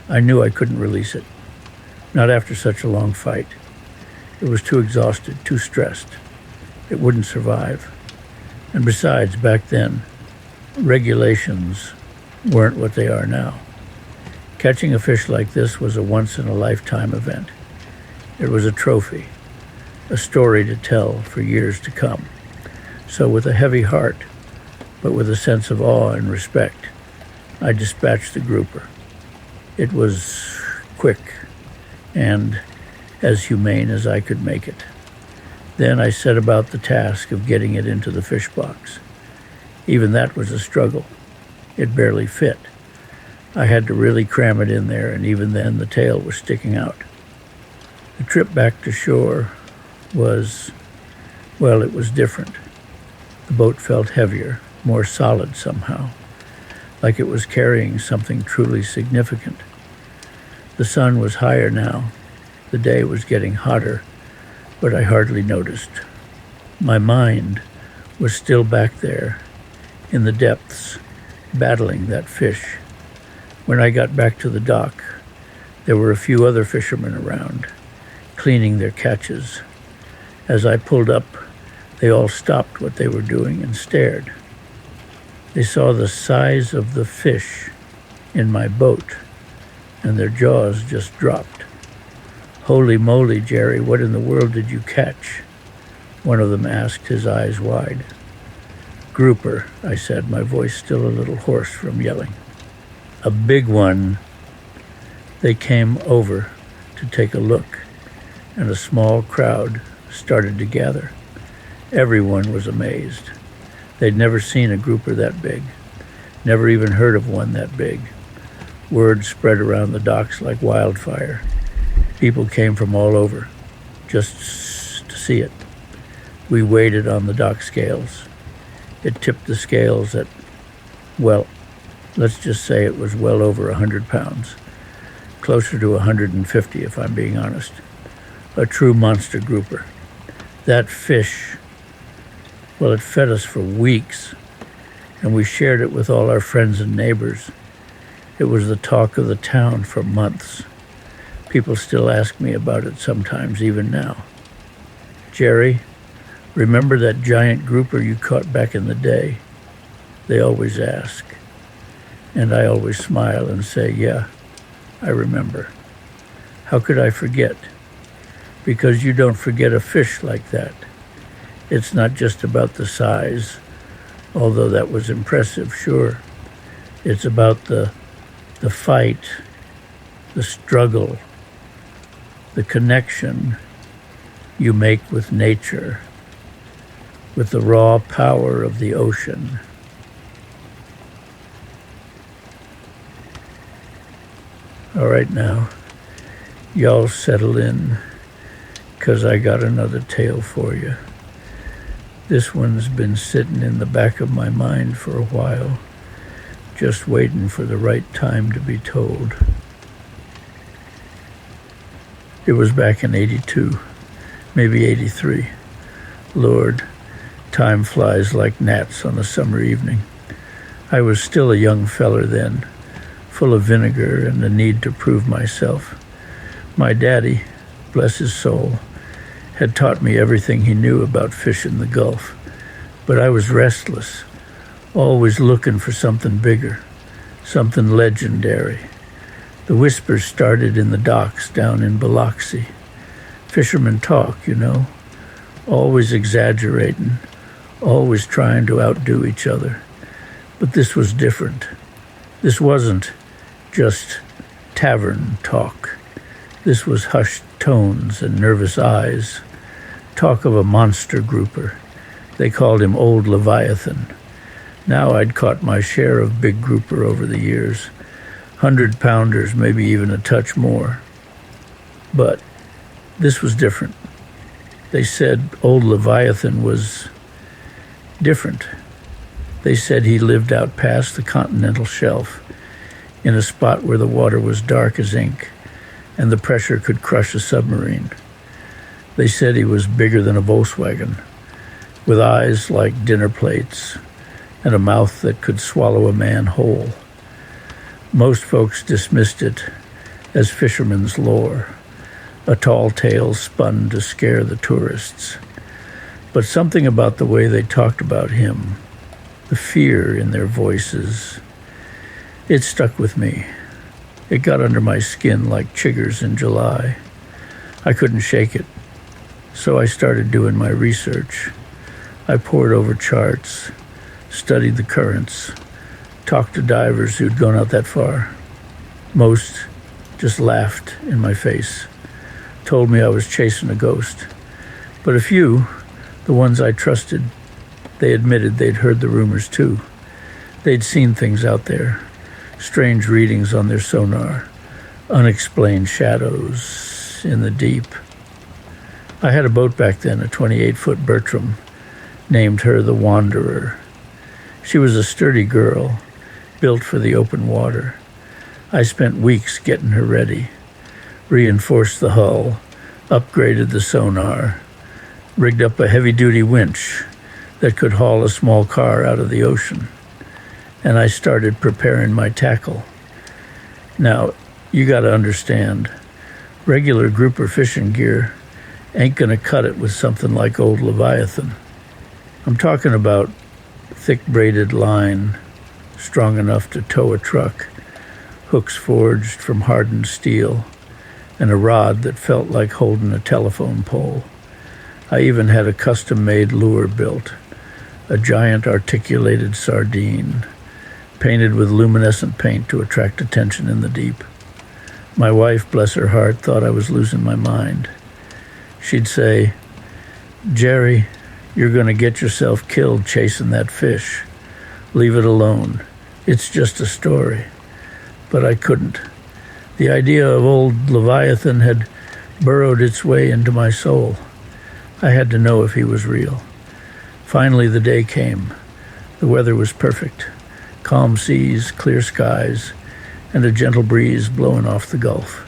I knew I couldn't release it, not after such a long fight. It was too exhausted, too stressed. It wouldn't survive. And besides, back then, regulations weren't what they are now. Catching a fish like this was a once-in-a-lifetime event. It was a trophy, a story to tell for years to come. So with a heavy heart, but with a sense of awe and respect, I dispatched the grouper. It was quick and as humane as I could make it. Then I set about the task of getting it into the fish box. Even that was a struggle. It barely fit. I had to really cram it in there, and even then the tail was sticking out. The trip back to shore was, well, it was different. The boat felt heavier, more solid somehow, like it was carrying something truly significant. The sun was higher now. The day was getting hotter, but I hardly noticed. My mind was still back there in the depths, battling that fish. When I got back to the dock, there were a few other fishermen around, cleaning their catches. As I pulled up, they all stopped what they were doing and stared. They saw the size of the fish in my boat, and their jaws just dropped. "Holy moly, Jerry, what in the world did you catch?" one of them asked, his eyes wide. "Grouper," I said, my voice still a little hoarse from yelling. "A big one." They came over to take a look, and a small crowd started to gather. Everyone was amazed. They'd never seen a grouper that big, never even heard of one that big. Word spread around the docks like wildfire. People came from all over, just to see it. We weighed it on the dock scales. It tipped the scales at, well, let's just say it was well over 100 pounds. Closer to 150 if I'm being honest. A true monster grouper. That fish, well, it fed us for weeks, and we shared it with all our friends and neighbors. It was the talk of the town for months. People still ask me about it sometimes, even now. "Jerry, remember that giant grouper you caught back in the day?" They always ask. And I always smile and say, "Yeah, I remember." How could I forget? Because you don't forget a fish like that. It's not just about the size, although that was impressive, sure. It's about the fight, the struggle, the connection you make with nature, with the raw power of the ocean. All right now, y'all settle in, 'cause I got another tale for you. This one's been sitting in the back of my mind for a while, just waiting for the right time to be told. It was back in 82, maybe 83. Lord, time flies like gnats on a summer evening. I was still a young feller then, full of vinegar and the need to prove myself. My daddy, bless his soul, had taught me everything he knew about fishing the Gulf, but I was restless, always looking for something bigger, something legendary. The whispers started in the docks down in Biloxi. Fishermen talk, you know, always exaggerating, always trying to outdo each other. But this was different. This wasn't just tavern talk. This was hushed tones and nervous eyes. Talk of a monster grouper. They called him Old Leviathan. Now I'd caught my share of big grouper over the years. 100-pounders, maybe even a touch more. But this was different. They said Old Leviathan was different. They said he lived out past the continental shelf, in a spot where the water was dark as ink, and the pressure could crush a submarine. They said he was bigger than a Volkswagen, with eyes like dinner plates and a mouth that could swallow a man whole. Most folks dismissed it as fisherman's lore, a tall tale spun to scare the tourists. But something about the way they talked about him, the fear in their voices, it stuck with me. It got under my skin like chiggers in July. I couldn't shake it. So I started doing my research. I pored over charts, studied the currents, talked to divers who'd gone out that far. Most just laughed in my face, told me I was chasing a ghost. But a few, the ones I trusted, they admitted they'd heard the rumors too. They'd seen things out there, strange readings on their sonar, unexplained shadows in the deep. I had a boat back then, a 28-foot Bertram, named her the Wanderer. She was a sturdy girl, built for the open water. I spent weeks getting her ready, reinforced the hull, upgraded the sonar, rigged up a heavy-duty winch that could haul a small car out of the ocean, and I started preparing my tackle. Now, you got to understand, regular grouper fishing gear ain't going to cut it with something like Old Leviathan. I'm talking about thick braided line, strong enough to tow a truck, hooks forged from hardened steel, and a rod that felt like holding a telephone pole. I even had a custom-made lure built, a giant articulated sardine, painted with luminescent paint to attract attention in the deep. My wife, bless her heart, thought I was losing my mind. She'd say, "Jerry, you're going to get yourself killed chasing that fish. Leave it alone. It's just a story." But I couldn't. The idea of Old Leviathan had burrowed its way into my soul. I had to know if he was real. Finally, the day came. The weather was perfect. Calm seas, clear skies, and a gentle breeze blowing off the Gulf.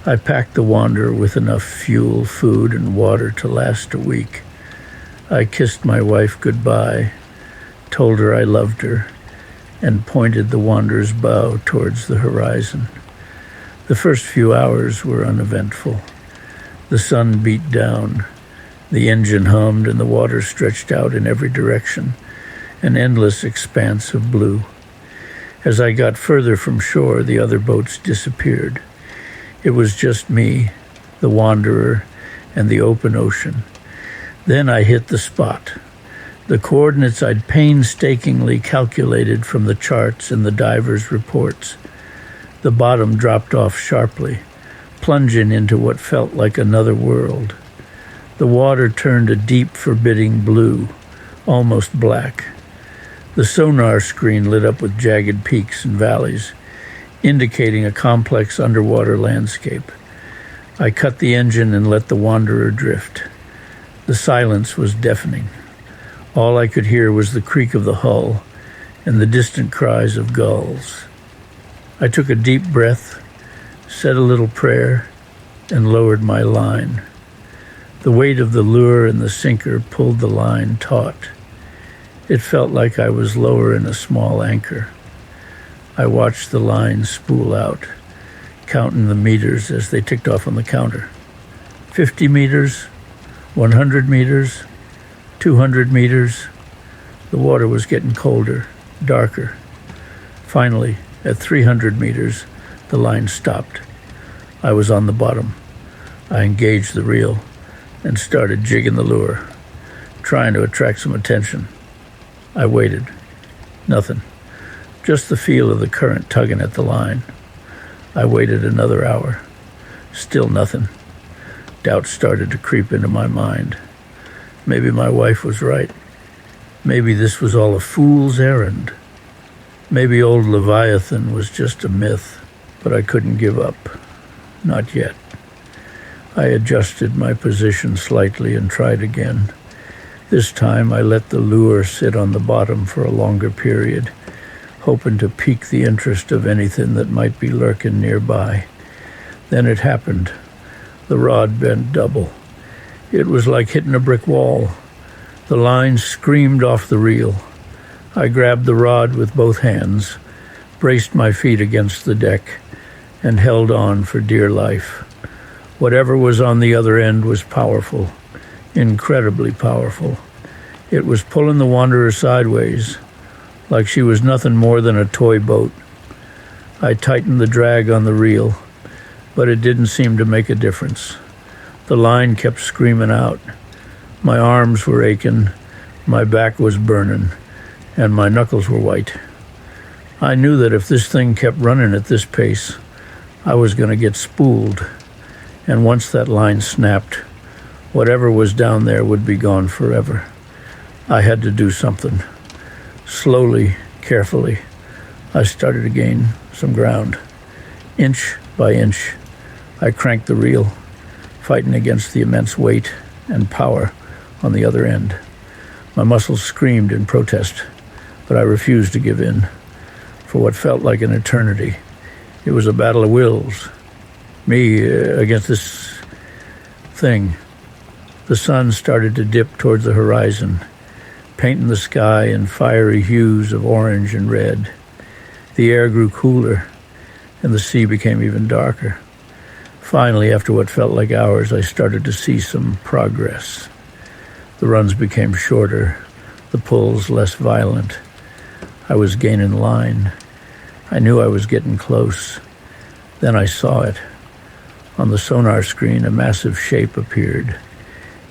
I packed the Wanderer with enough fuel, food, and water to last a week. I kissed my wife goodbye, told her I loved her, and pointed the Wanderer's bow towards the horizon. The first few hours were uneventful. The sun beat down, the engine hummed, and the water stretched out in every direction, an endless expanse of blue. As I got further from shore, the other boats disappeared. It was just me, the Wanderer, and the open ocean. Then I hit the spot, The coordinates I'd painstakingly calculated from the charts and the divers' reports. The bottom dropped off sharply, plunging into what felt like another world. The water turned a deep, forbidding blue, almost black. The sonar screen lit up with jagged peaks and valleys, indicating a complex underwater landscape. I cut the engine and let the Wanderer drift. The silence was deafening. All I could hear was the creak of the hull and the distant cries of gulls. I took a deep breath, said a little prayer, and lowered my line. The weight of the lure and the sinker pulled the line taut. It felt like I was lowering a small anchor. I watched the line spool out, counting the meters as they ticked off on the counter. 50 meters, 100 meters, 200 meters. The water was getting colder, darker. Finally, at 300 meters, the line stopped. I was on the bottom. I engaged the reel and started jigging the lure, trying to attract some attention. I waited. Nothing. Just the feel of the current tugging at the line. I waited another hour. Still nothing. Doubt started to creep into my mind. Maybe my wife was right. Maybe this was all a fool's errand. Maybe old Leviathan was just a myth, but I couldn't give up. Not yet. I adjusted my position slightly and tried again. This time I let the lure sit on the bottom for a longer period, hoping to pique the interest of anything that might be lurking nearby. Then it happened. The rod bent double. It was like hitting a brick wall. The line screamed off the reel. I grabbed the rod with both hands, braced my feet against the deck, and held on for dear life. Whatever was on the other end was powerful, incredibly powerful. It was pulling the Wanderer sideways, like she was nothing more than a toy boat. I tightened the drag on the reel, but it didn't seem to make a difference. The line kept screaming out. My arms were aching, my back was burning, and my knuckles were white. I knew that if this thing kept running at this pace, I was going to get spooled. And once that line snapped, whatever was down there would be gone forever. I had to do something. Slowly, carefully, I started to gain some ground. Inch by inch, I cranked the reel, fighting against the immense weight and power on the other end. My muscles screamed in protest, but I refused to give in. For what felt like an eternity, it was a battle of wills. Me against this thing. The sun started to dip towards the horizon, painting the sky in fiery hues of orange and red. The air grew cooler, and the sea became even darker. Finally, after what felt like hours, I started to see some progress. The runs became shorter, the pulls less violent. I was gaining line. I knew I was getting close. Then I saw it. On the sonar screen, a massive shape appeared.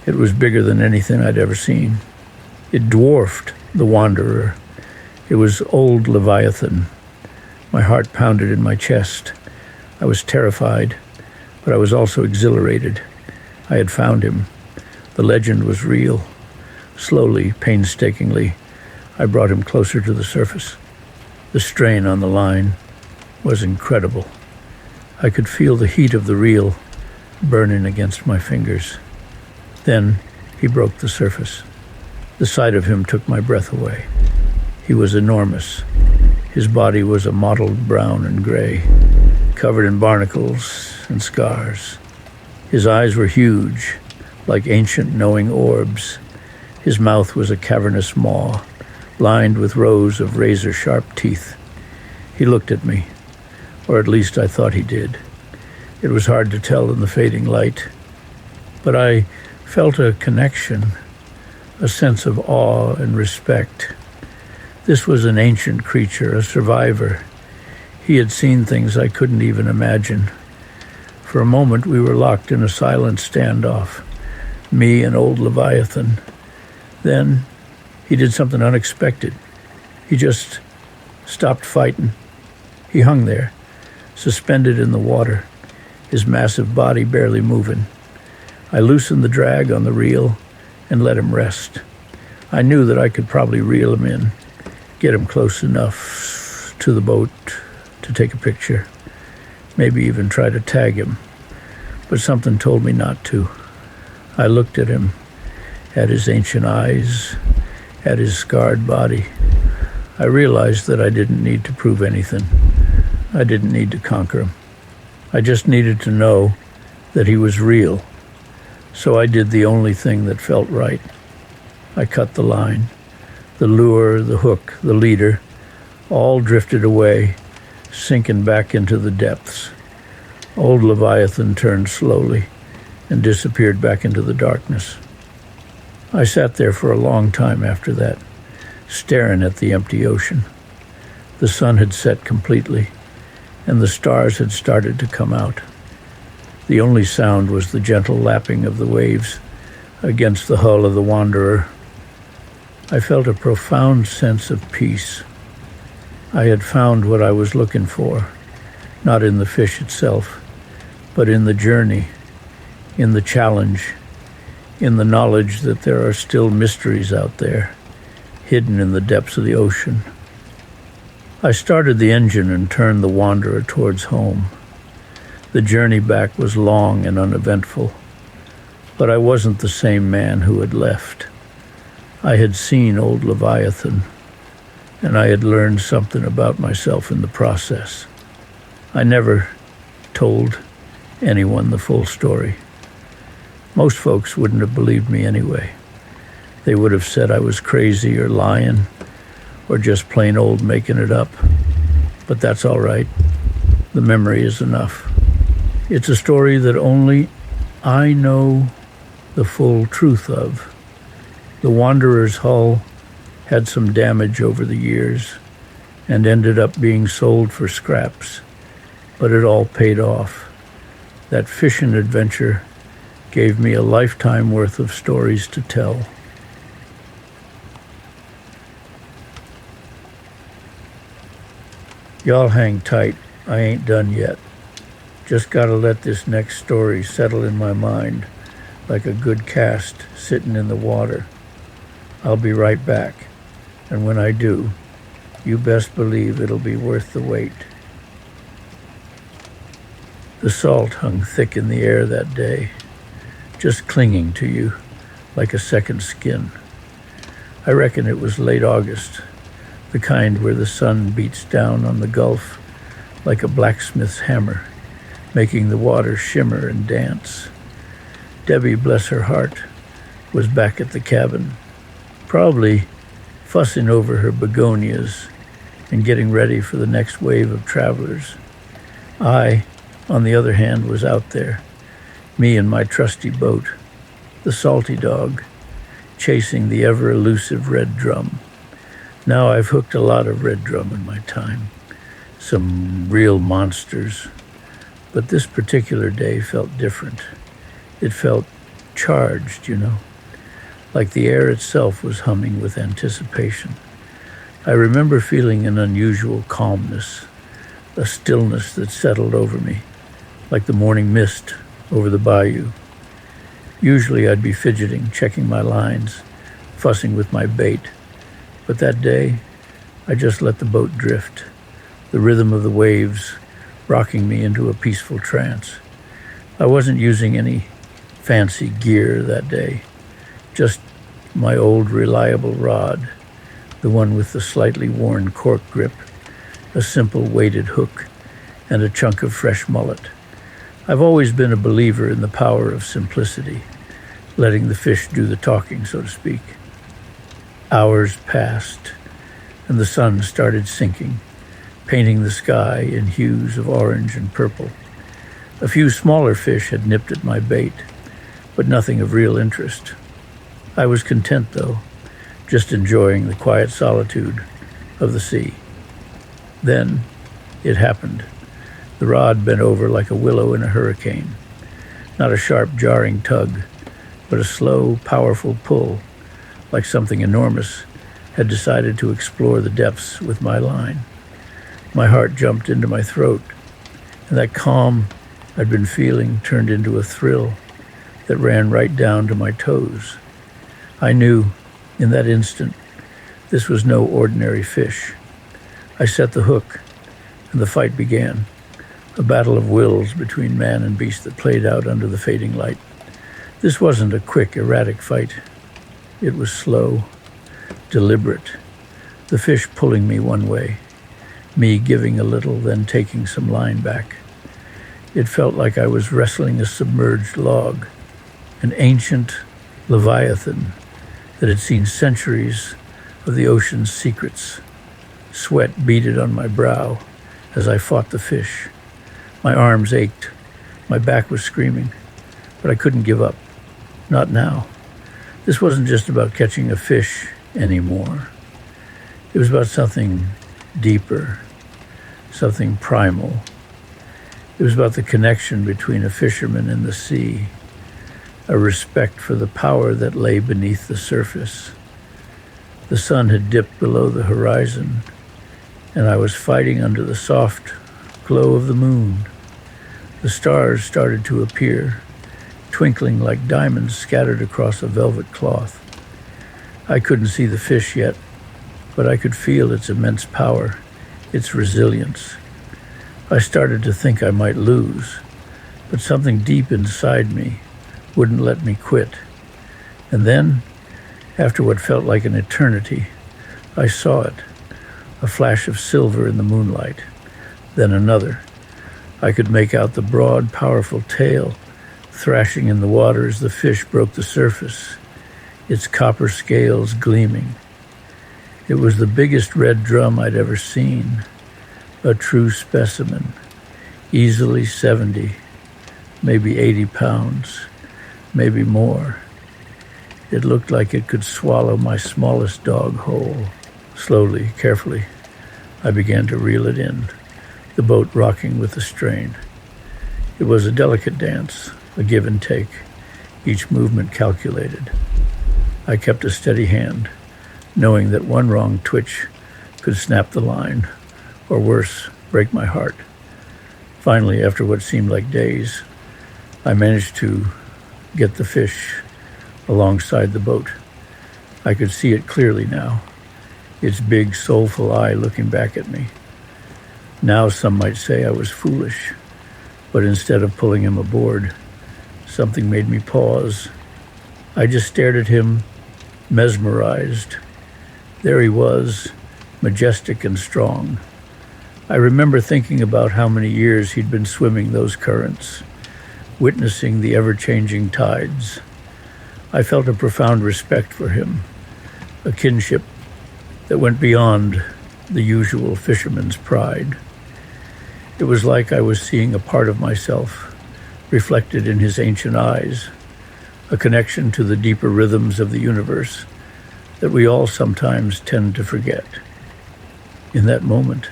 It was bigger than anything I'd ever seen. It dwarfed the Wanderer. It was old Leviathan. My heart pounded in my chest. I was terrified, but I was also exhilarated. I had found him. The legend was real. Slowly, painstakingly, I brought him closer to the surface. The strain on the line was incredible. I could feel the heat of the reel burning against my fingers. Then he broke the surface. The sight of him took my breath away. He was enormous. His body was a mottled brown and gray, covered in barnacles and scars. His eyes were huge, like ancient knowing orbs. His mouth was a cavernous maw, lined with rows of razor-sharp teeth. He looked at me, or at least I thought he did. It was hard to tell in the fading light, but I felt a connection, a sense of awe and respect. This was an ancient creature, a survivor. He had seen things I couldn't even imagine. For a moment, we were locked in a silent standoff, me and old Leviathan. Then He did something unexpected. He just stopped fighting. He hung there, suspended in the water, his massive body barely moving. I loosened the drag on the reel and let him rest. I knew that I could probably reel him in, get him close enough to the boat to take a picture, maybe even try to tag him. But something told me not to. I looked at him, at his ancient eyes, at his scarred body. I realized that I didn't need to prove anything. I didn't need to conquer him. I just needed to know that he was real. So I did the only thing that felt right. I cut the line. The lure, the hook, the leader, all drifted away, sinking back into the depths. Old Leviathan turned slowly and disappeared back into the darkness. I sat there for a long time after that, staring at the empty ocean. The sun had set completely, and the stars had started to come out. The only sound was the gentle lapping of the waves against the hull of the Wanderer. I felt a profound sense of peace. I had found what I was looking for, not in the fish itself, but in the journey, in the challenge, in the knowledge that there are still mysteries out there, hidden in the depths of the ocean. I started the engine and turned the Wanderer towards home. The journey back was long and uneventful, but I wasn't the same man who had left. I had seen old Leviathan, and I had learned something about myself in the process. I never told anyone the full story. Most folks wouldn't have believed me anyway. They would have said I was crazy or lying or just plain old making it up. But that's all right. The memory is enough. It's a story that only I know the full truth of. The Wanderer's hull had some damage over the years and ended up being sold for scraps, but it all paid off. That fishing adventure gave me a lifetime worth of stories to tell. Y'all hang tight. I ain't done yet. Just gotta let this next story settle in my mind like a good cast sitting in the water. I'll be right back, and when I do, you best believe it'll be worth the wait. The salt hung thick in the air that day, just clinging to you like a second skin. I reckon it was late August, the kind where the sun beats down on the Gulf like a blacksmith's hammer, making the water shimmer and dance. Debbie, bless her heart, was back at the cabin, probably fussing over her begonias and getting ready for the next wave of travelers. I, on the other hand, was out there, me and my trusty boat, the salty dog, chasing the ever-elusive red drum. Now I've hooked a lot of red drum in my time, some real monsters, but this particular day felt different. It felt charged, like the air itself was humming with anticipation. I remember feeling an unusual calmness, a stillness that settled over me, like the morning mist over the bayou. Usually I'd be fidgeting, checking my lines, fussing with my bait, but that day I just let the boat drift, the rhythm of the waves rocking me into a peaceful trance. I wasn't using any fancy gear that day, just my old reliable rod, the one with the slightly worn cork grip, a simple weighted hook, and a chunk of fresh mullet. I've always been a believer in the power of simplicity, letting the fish do the talking, so to speak. Hours passed, and the sun started sinking, painting the sky in hues of orange and purple. A few smaller fish had nipped at my bait, but nothing of real interest. I was content, though, just enjoying the quiet solitude of the sea. Then it happened. The rod bent over like a willow in a hurricane. Not a sharp, jarring tug, but a slow, powerful pull, like something enormous had decided to explore the depths with my line. My heart jumped into my throat, and that calm I'd been feeling turned into a thrill that ran right down to my toes. I knew, in that instant, this was no ordinary fish. I set the hook, and the fight began, a battle of wills between man and beast that played out under the fading light. This wasn't a quick, erratic fight. It was slow, deliberate, the fish pulling me one way, me giving a little, then taking some line back. It felt like I was wrestling a submerged log, an ancient leviathan that had seen centuries of the ocean's secrets. Sweat beaded on my brow as I fought the fish. My arms ached, my back was screaming, but I couldn't give up. Not now. This wasn't just about catching a fish anymore. It was about something deeper, something primal. It was about the connection between a fisherman and the sea, a respect for the power that lay beneath the surface. The sun had dipped below the horizon, and I was fighting under the soft glow of the moon. The stars started to appear, twinkling like diamonds scattered across a velvet cloth. I couldn't see the fish yet, but I could feel its immense power, its resilience. I started to think I might lose, but something deep inside me wouldn't let me quit. And then, after what felt like an eternity, I saw it, a flash of silver in the moonlight, then another. I could make out the broad, powerful tail thrashing in the water as the fish broke the surface, its copper scales gleaming. It was the biggest red drum I'd ever seen, a true specimen, easily 70, maybe 80 pounds, maybe more. It looked like it could swallow my smallest dog whole. Slowly, carefully, I began to reel it in, the boat rocking with the strain. It was a delicate dance, a give and take, each movement calculated. I kept a steady hand, knowing that one wrong twitch could snap the line, or worse, break my heart. Finally, after what seemed like days, I managed to get the fish alongside the boat. I could see it clearly now, its big, soulful eye looking back at me. Now some might say I was foolish, but instead of pulling him aboard, something made me pause. I just stared at him, mesmerized. There he was, majestic and strong. I remember thinking about how many years he'd been swimming those currents, witnessing the ever-changing tides. I felt a profound respect for him, a kinship that went beyond the usual fisherman's pride. It was like I was seeing a part of myself reflected in his ancient eyes, a connection to the deeper rhythms of the universe that we all sometimes tend to forget. In that moment,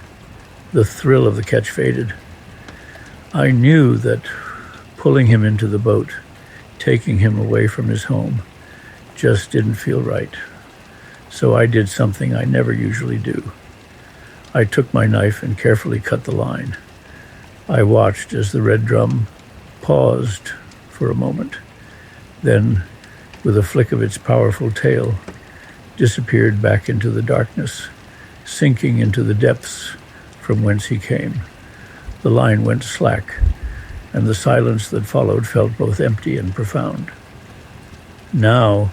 the thrill of the catch faded. I knew that pulling him into the boat, taking him away from his home, just didn't feel right. So I did something I never usually do. I took my knife and carefully cut the line. I watched as the red drum paused for a moment, then, with a flick of its powerful tail, disappeared back into the darkness, sinking into the depths from whence he came. The line went slack, and the silence that followed felt both empty and profound. Now,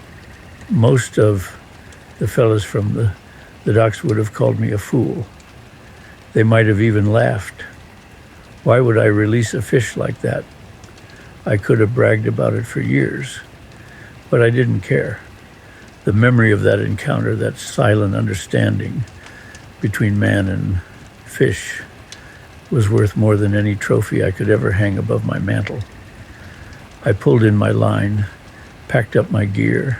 most of the fellas from the docks would have called me a fool. They might have even laughed. Why would I release a fish like that? I could have bragged about it for years, but I didn't care. The memory of that encounter, that silent understanding between man and fish, was worth more than any trophy I could ever hang above my mantle. I pulled in my line, packed up my gear,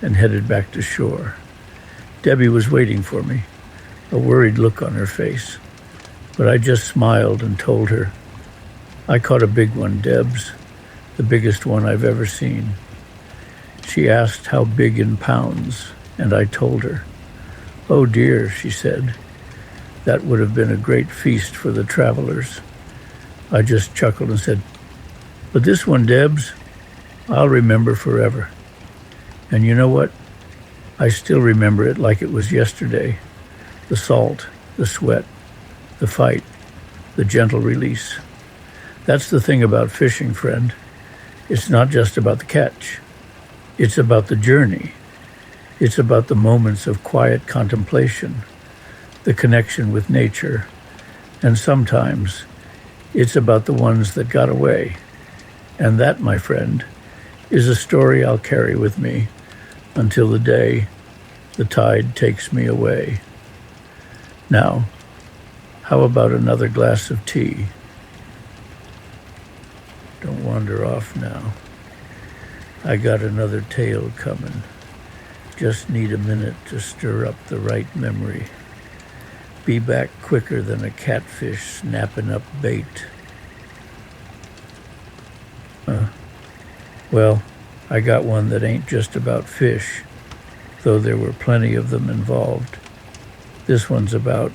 and headed back to shore. Debbie was waiting for me, a worried look on her face, but I just smiled and told her, "I caught a big one, Debs, the biggest one I've ever seen." She asked how big in pounds, and I told her. "Oh dear," she said, "that would have been a great feast for the travelers." I just chuckled and said, "But this one, Debs, I'll remember forever." And you know what? I still remember it like it was yesterday. The salt, the sweat, the fight, the gentle release. That's the thing about fishing, friend. It's not just about the catch. It's about the journey. It's about the moments of quiet contemplation, the connection with nature, and sometimes it's about the ones that got away. And that, my friend, is a story I'll carry with me until the day the tide takes me away. Now, how about another glass of tea? Don't wander off now. I got another tale coming. Just need a minute to stir up the right memory. Be back quicker than a catfish snapping up bait. Well, I got one that ain't just about fish, though there were plenty of them involved. This one's about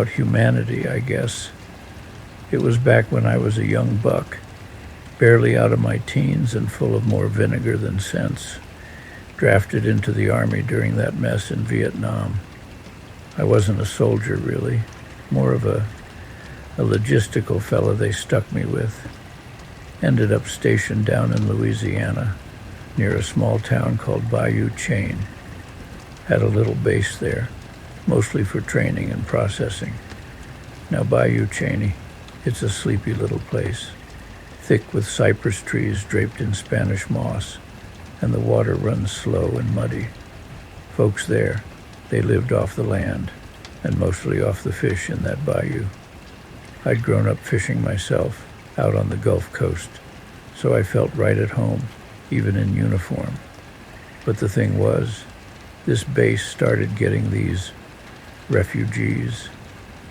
humanity, I guess. It was back when I was a young buck, barely out of my teens and full of more vinegar than sense, drafted into the Army during that mess in Vietnam. I wasn't a soldier, really, more of a logistical fella they stuck me with. Ended up stationed down in Louisiana, near a small town called Bayou Chain. Had a little base there, mostly for training and processing. Now Bayou Chain, it's a sleepy little place, thick with cypress trees draped in Spanish moss, and the water runs slow and muddy. Folks there, they lived off the land, and mostly off the fish in that bayou. I'd grown up fishing myself, out on the Gulf Coast, so I felt right at home, even in uniform. But the thing was, this base started getting these refugees,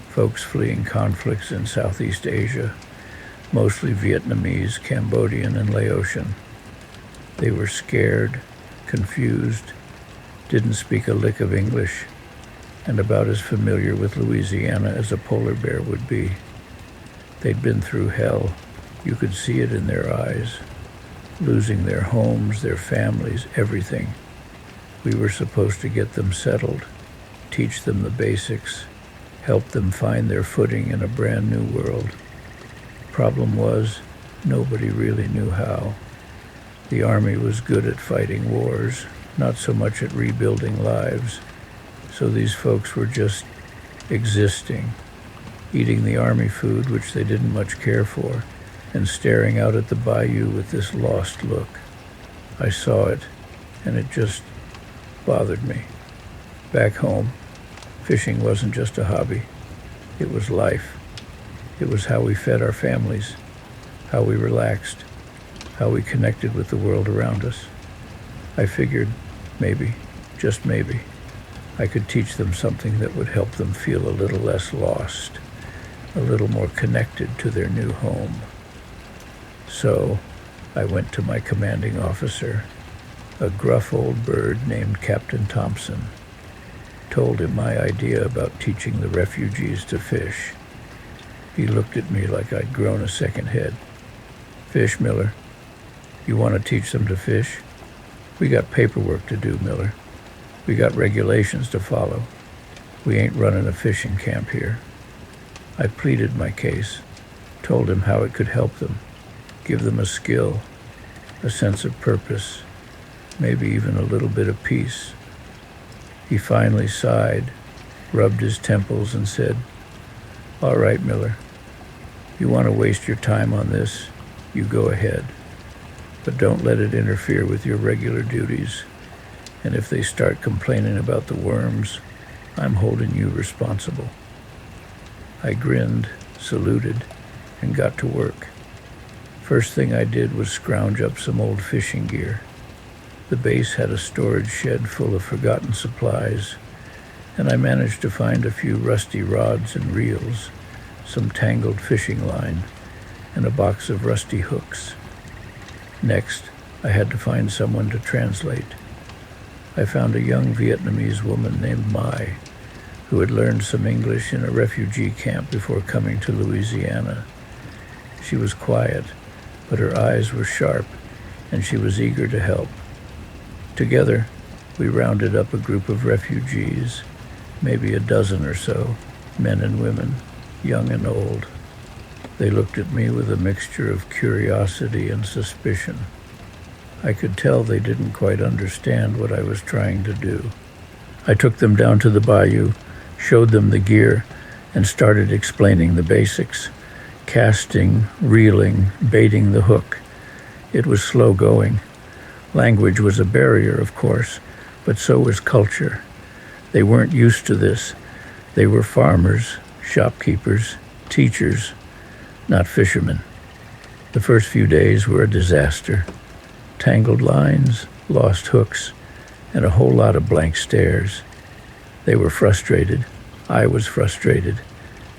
folks fleeing conflicts in Southeast Asia, mostly Vietnamese, Cambodian, and Laotian. They were scared, confused, didn't speak a lick of English, and about as familiar with Louisiana as a polar bear would be. They'd been through hell. You could see it in their eyes, losing their homes, their families, everything. We were supposed to get them settled, teach them the basics, help them find their footing in a brand new world. Problem was, nobody really knew how. The Army was good at fighting wars, not so much at rebuilding lives. So these folks were just existing, eating the Army food, which they didn't much care for, and staring out at the bayou with this lost look. I saw it, and it just bothered me. Back home, fishing wasn't just a hobby. It was life. It was how we fed our families, how we relaxed, how we connected with the world around us. I figured maybe, just maybe, I could teach them something that would help them feel a little less lost, a little more connected to their new home. So I went to my commanding officer, a gruff old bird named Captain Thompson, told him my idea about teaching the refugees to fish. He looked at me like I'd grown a second head. "Fish, Miller? You want to teach them to fish? We got paperwork to do, Miller. We got regulations to follow. We ain't running a fishing camp here." I pleaded my case, told him how it could help them, give them a skill, a sense of purpose, maybe even a little bit of peace. He finally sighed, rubbed his temples, and said, "All right, Miller, you want to waste your time on this, you go ahead. But don't let it interfere with your regular duties. And if they start complaining about the worms, I'm holding you responsible." I grinned, saluted, and got to work. First thing I did was scrounge up some old fishing gear. The base had a storage shed full of forgotten supplies, and I managed to find a few rusty rods and reels, some tangled fishing line, and a box of rusty hooks. Next, I had to find someone to translate. I found a young Vietnamese woman named Mai, who had learned some English in a refugee camp before coming to Louisiana. She was quiet, but her eyes were sharp, and she was eager to help. Together, we rounded up a group of refugees, maybe a dozen or so, men and women, young and old. They looked at me with a mixture of curiosity and suspicion. I could tell they didn't quite understand what I was trying to do. I took them down to the bayou, showed them the gear, and started explaining the basics: casting, reeling, baiting the hook. It was slow going. Language was a barrier, of course, but so was culture. They weren't used to this. They were farmers, shopkeepers, teachers, not fishermen. The first few days were a disaster. Tangled lines, lost hooks, and a whole lot of blank stares. They were frustrated. I was frustrated.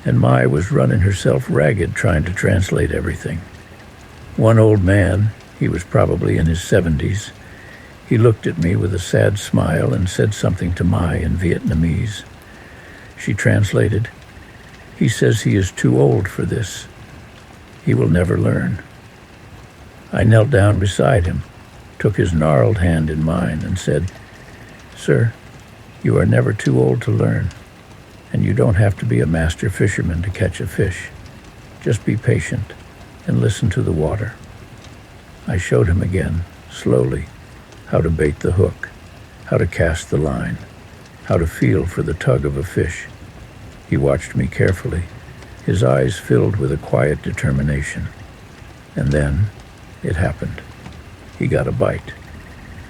And Mai was running herself ragged trying to translate everything. One old man, he was probably in his 70s, he looked at me with a sad smile and said something to Mai in Vietnamese. She translated, "He says he is too old for this. He will never learn." I knelt down beside him, took his gnarled hand in mine, and said, "Sir, you are never too old to learn, and you don't have to be a master fisherman to catch a fish. Just be patient and listen to the water." I showed him again, slowly, how to bait the hook, how to cast the line, how to feel for the tug of a fish. He watched me carefully, his eyes filled with a quiet determination. And then it happened. He got a bite.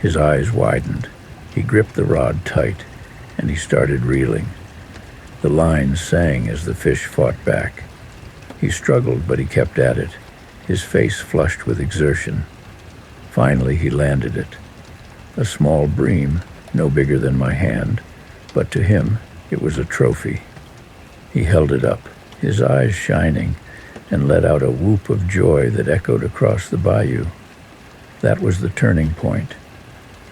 His eyes widened. He gripped the rod tight, and he started reeling. The line sang as the fish fought back. He struggled, but he kept at it, his face flushed with exertion. Finally, he landed it. A small bream, no bigger than my hand, but to him it was a trophy. He held it up, his eyes shining, and let out a whoop of joy that echoed across the bayou. That was the turning point.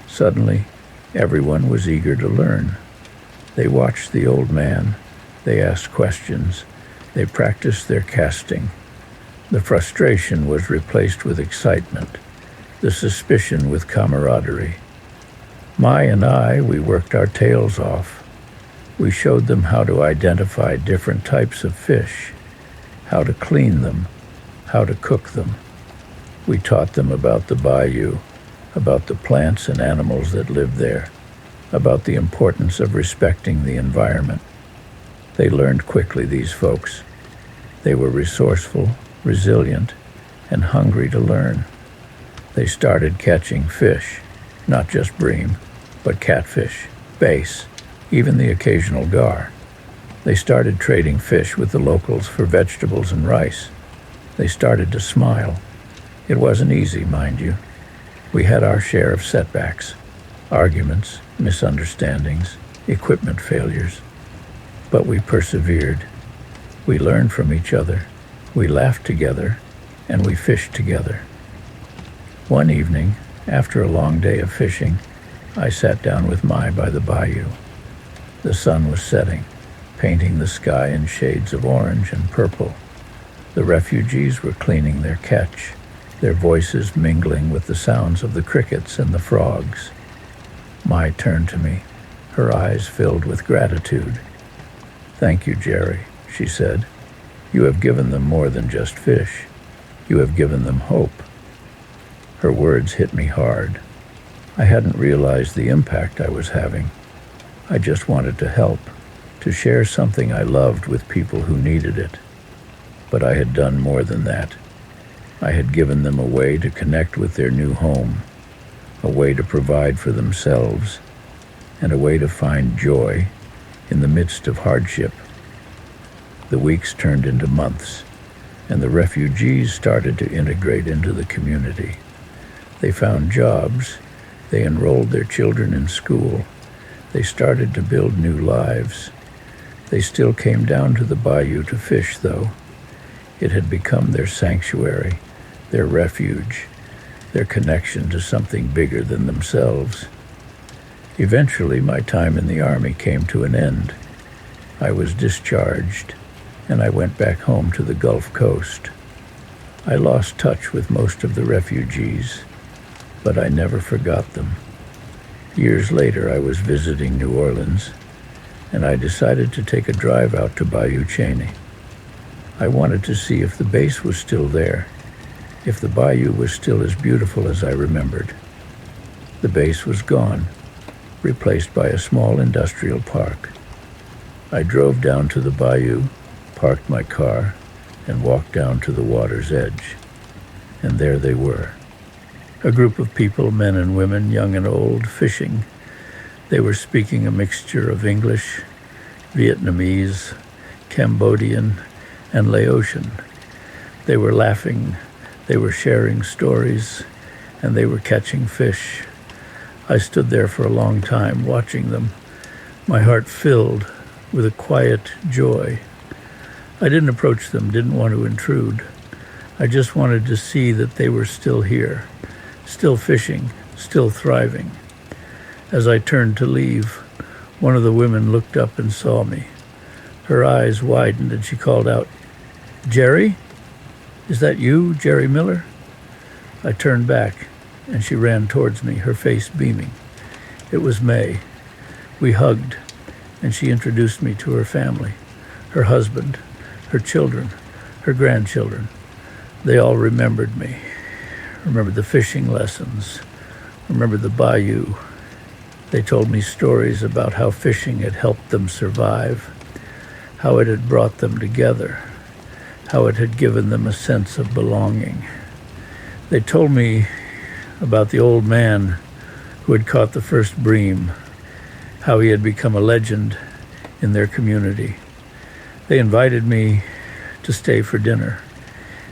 Suddenly, everyone was eager to learn. They watched the old man. They asked questions. They practiced their casting. The frustration was replaced with excitement, the suspicion with camaraderie. Mai and I, we worked our tails off. We showed them how to identify different types of fish, how to clean them, how to cook them. We taught them about the bayou, about the plants and animals that lived there, about the importance of respecting the environment. They learned quickly, these folks. They were resourceful, resilient, and hungry to learn. They started catching fish, not just bream, but catfish, bass, even the occasional gar. They started trading fish with the locals for vegetables and rice. They started to smile. It wasn't easy, mind you. We had our share of setbacks, arguments, misunderstandings, equipment failures. But we persevered. We learned from each other. We laughed together, and we fished together. One evening, after a long day of fishing, I sat down with Mai by the bayou. The sun was setting, painting the sky in shades of orange and purple. The refugees were cleaning their catch, their voices mingling with the sounds of the crickets and the frogs. Mai turned to me, her eyes filled with gratitude. "Thank you, Jerry," she said. "You have given them more than just fish. You have given them hope." Her words hit me hard. I hadn't realized the impact I was having. I just wanted to help, to share something I loved with people who needed it. But I had done more than that. I had given them a way to connect with their new home, a way to provide for themselves, and a way to find joy in the midst of hardship. The weeks turned into months, and the refugees started to integrate into the community. They found jobs. They enrolled their children in school. They started to build new lives. They still came down to the bayou to fish, though. It had become their sanctuary, their refuge, their connection to something bigger than themselves. Eventually, my time in the Army came to an end. I was discharged, and I went back home to the Gulf Coast. I lost touch with most of the refugees, but I never forgot them. Years later, I was visiting New Orleans, and I decided to take a drive out to Bayou Cheney. I wanted to see if the base was still there, if the bayou was still as beautiful as I remembered. The base was gone, replaced by a small industrial park. I drove down to the bayou, parked my car, and walked down to the water's edge. And there they were. A group of people, men and women, young and old, fishing. They were speaking a mixture of English, Vietnamese, Cambodian, and Laotian. They were laughing, they were sharing stories, and they were catching fish. I stood there for a long time watching them, my heart filled with a quiet joy. I didn't approach them, didn't want to intrude. I just wanted to see that they were still here, still fishing, still thriving. As I turned to leave, one of the women looked up and saw me. Her eyes widened and she called out, "Jerry? Is that you, Jerry Miller?" I turned back and she ran towards me, her face beaming. It was May. We hugged and she introduced me to her family, her husband, her children, her grandchildren. They all remembered me, remembered the fishing lessons, remembered the bayou. They told me stories about how fishing had helped them survive, how it had brought them together, how it had given them a sense of belonging. They told me about the old man who had caught the first bream, how he had become a legend in their community. They invited me to stay for dinner,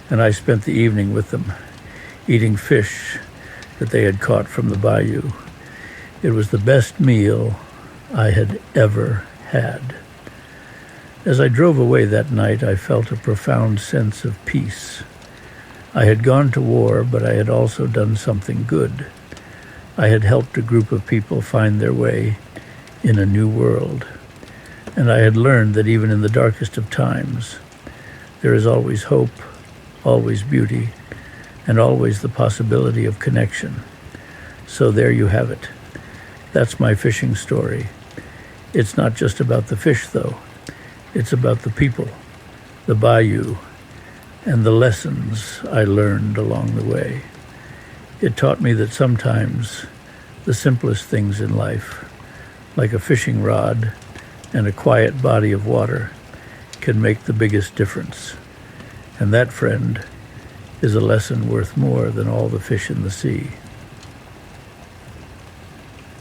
and I spent the evening with them, eating fish that they had caught from the bayou. It was the best meal I had ever had. As I drove away that night, I felt a profound sense of peace. I had gone to war, but I had also done something good. I had helped a group of people find their way in a new world. And I had learned that even in the darkest of times, there is always hope, always beauty, and always the possibility of connection. So there you have it. That's my fishing story. It's not just about the fish, though. It's about the people, the bayou, and the lessons I learned along the way. It taught me that sometimes the simplest things in life, like a fishing rod and a quiet body of water, can make the biggest difference. And that, friend, is a lesson worth more than all the fish in the sea.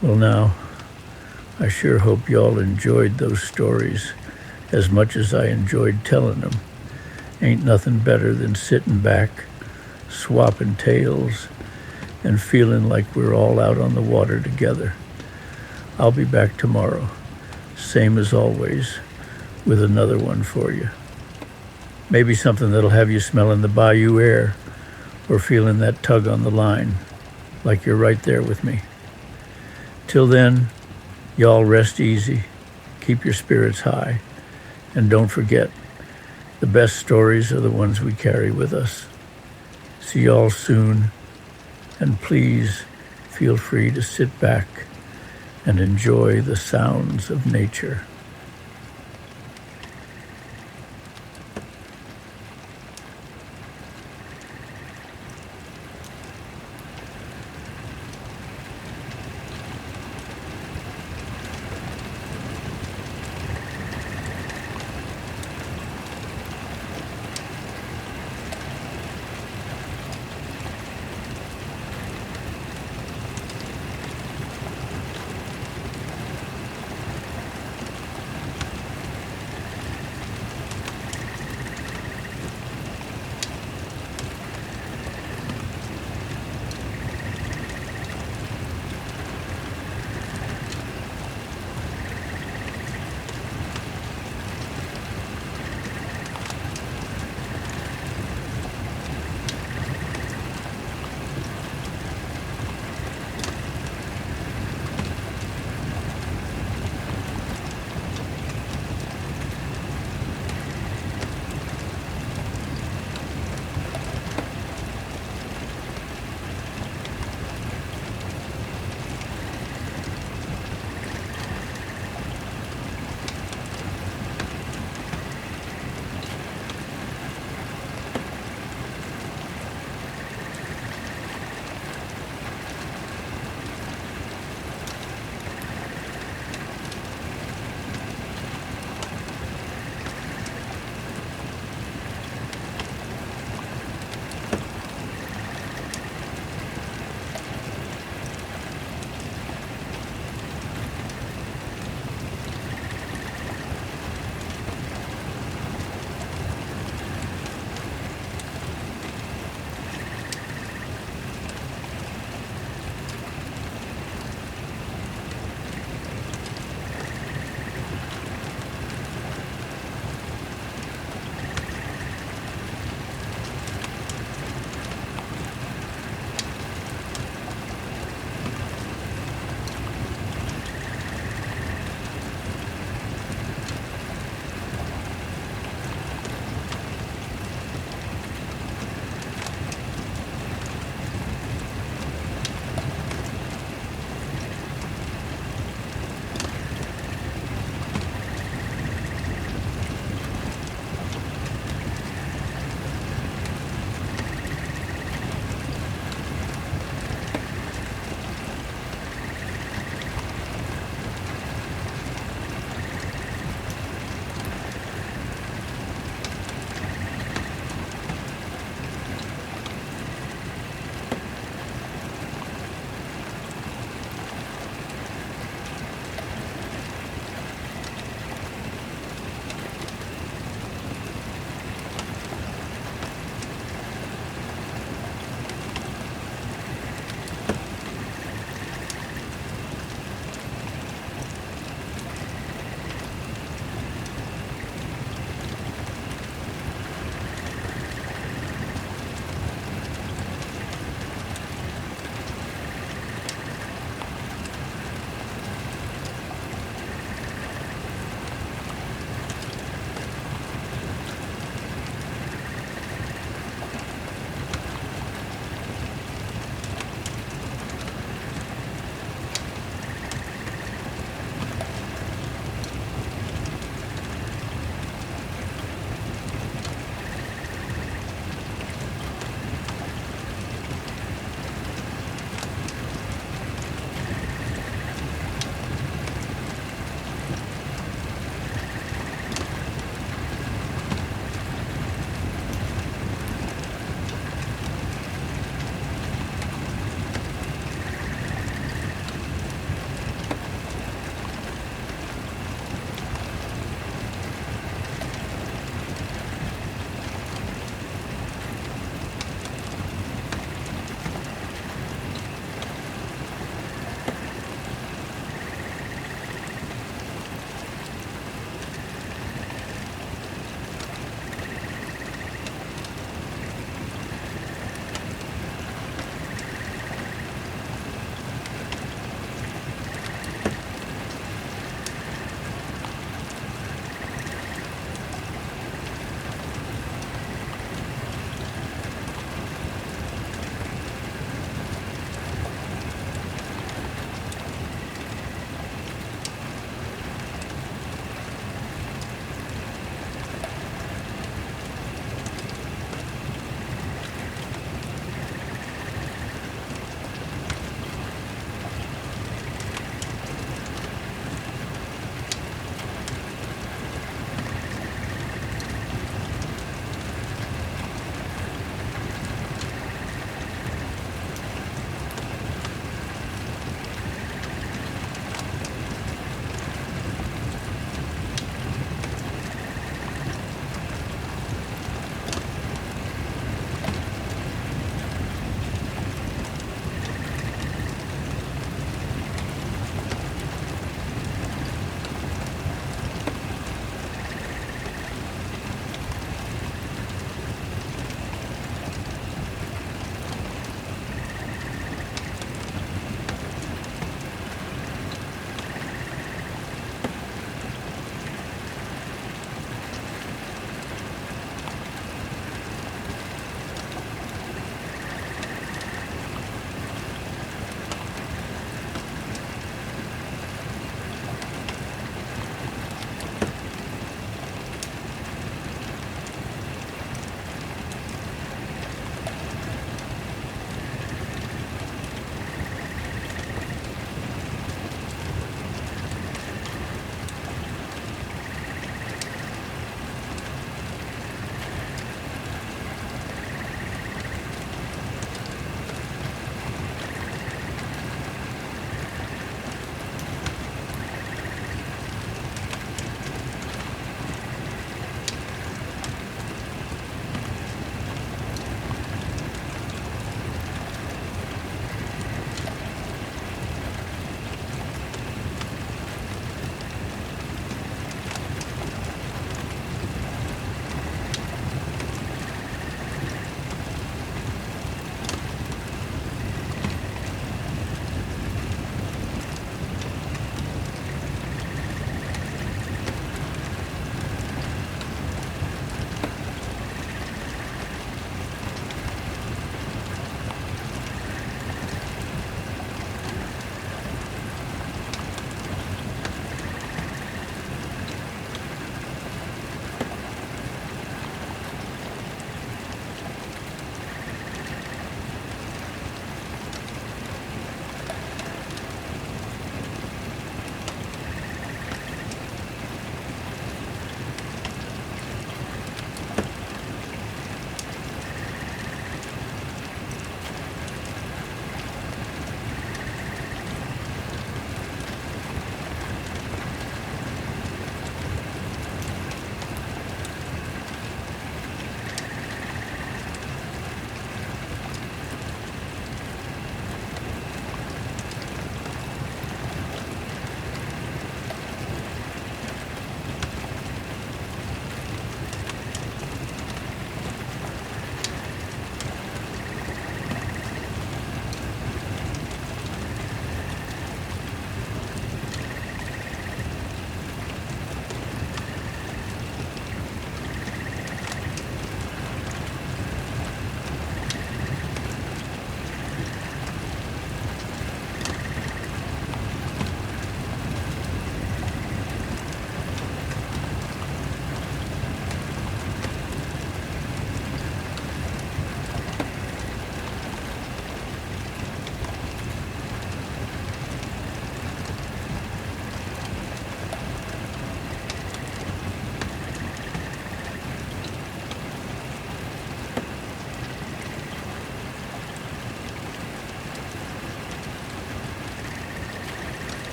Well, now, I sure hope y'all enjoyed those stories as much as I enjoyed telling them. Ain't nothing better than sitting back, swapping tales, and feeling like we're all out on the water together. I'll be back tomorrow, same as always, with another one for you. Maybe something that'll have you smelling the bayou air or feeling that tug on the line, like you're right there with me. Till then, y'all rest easy, keep your spirits high, and don't forget, the best stories are the ones we carry with us. See y'all soon, and please feel free to sit back and enjoy the sounds of nature.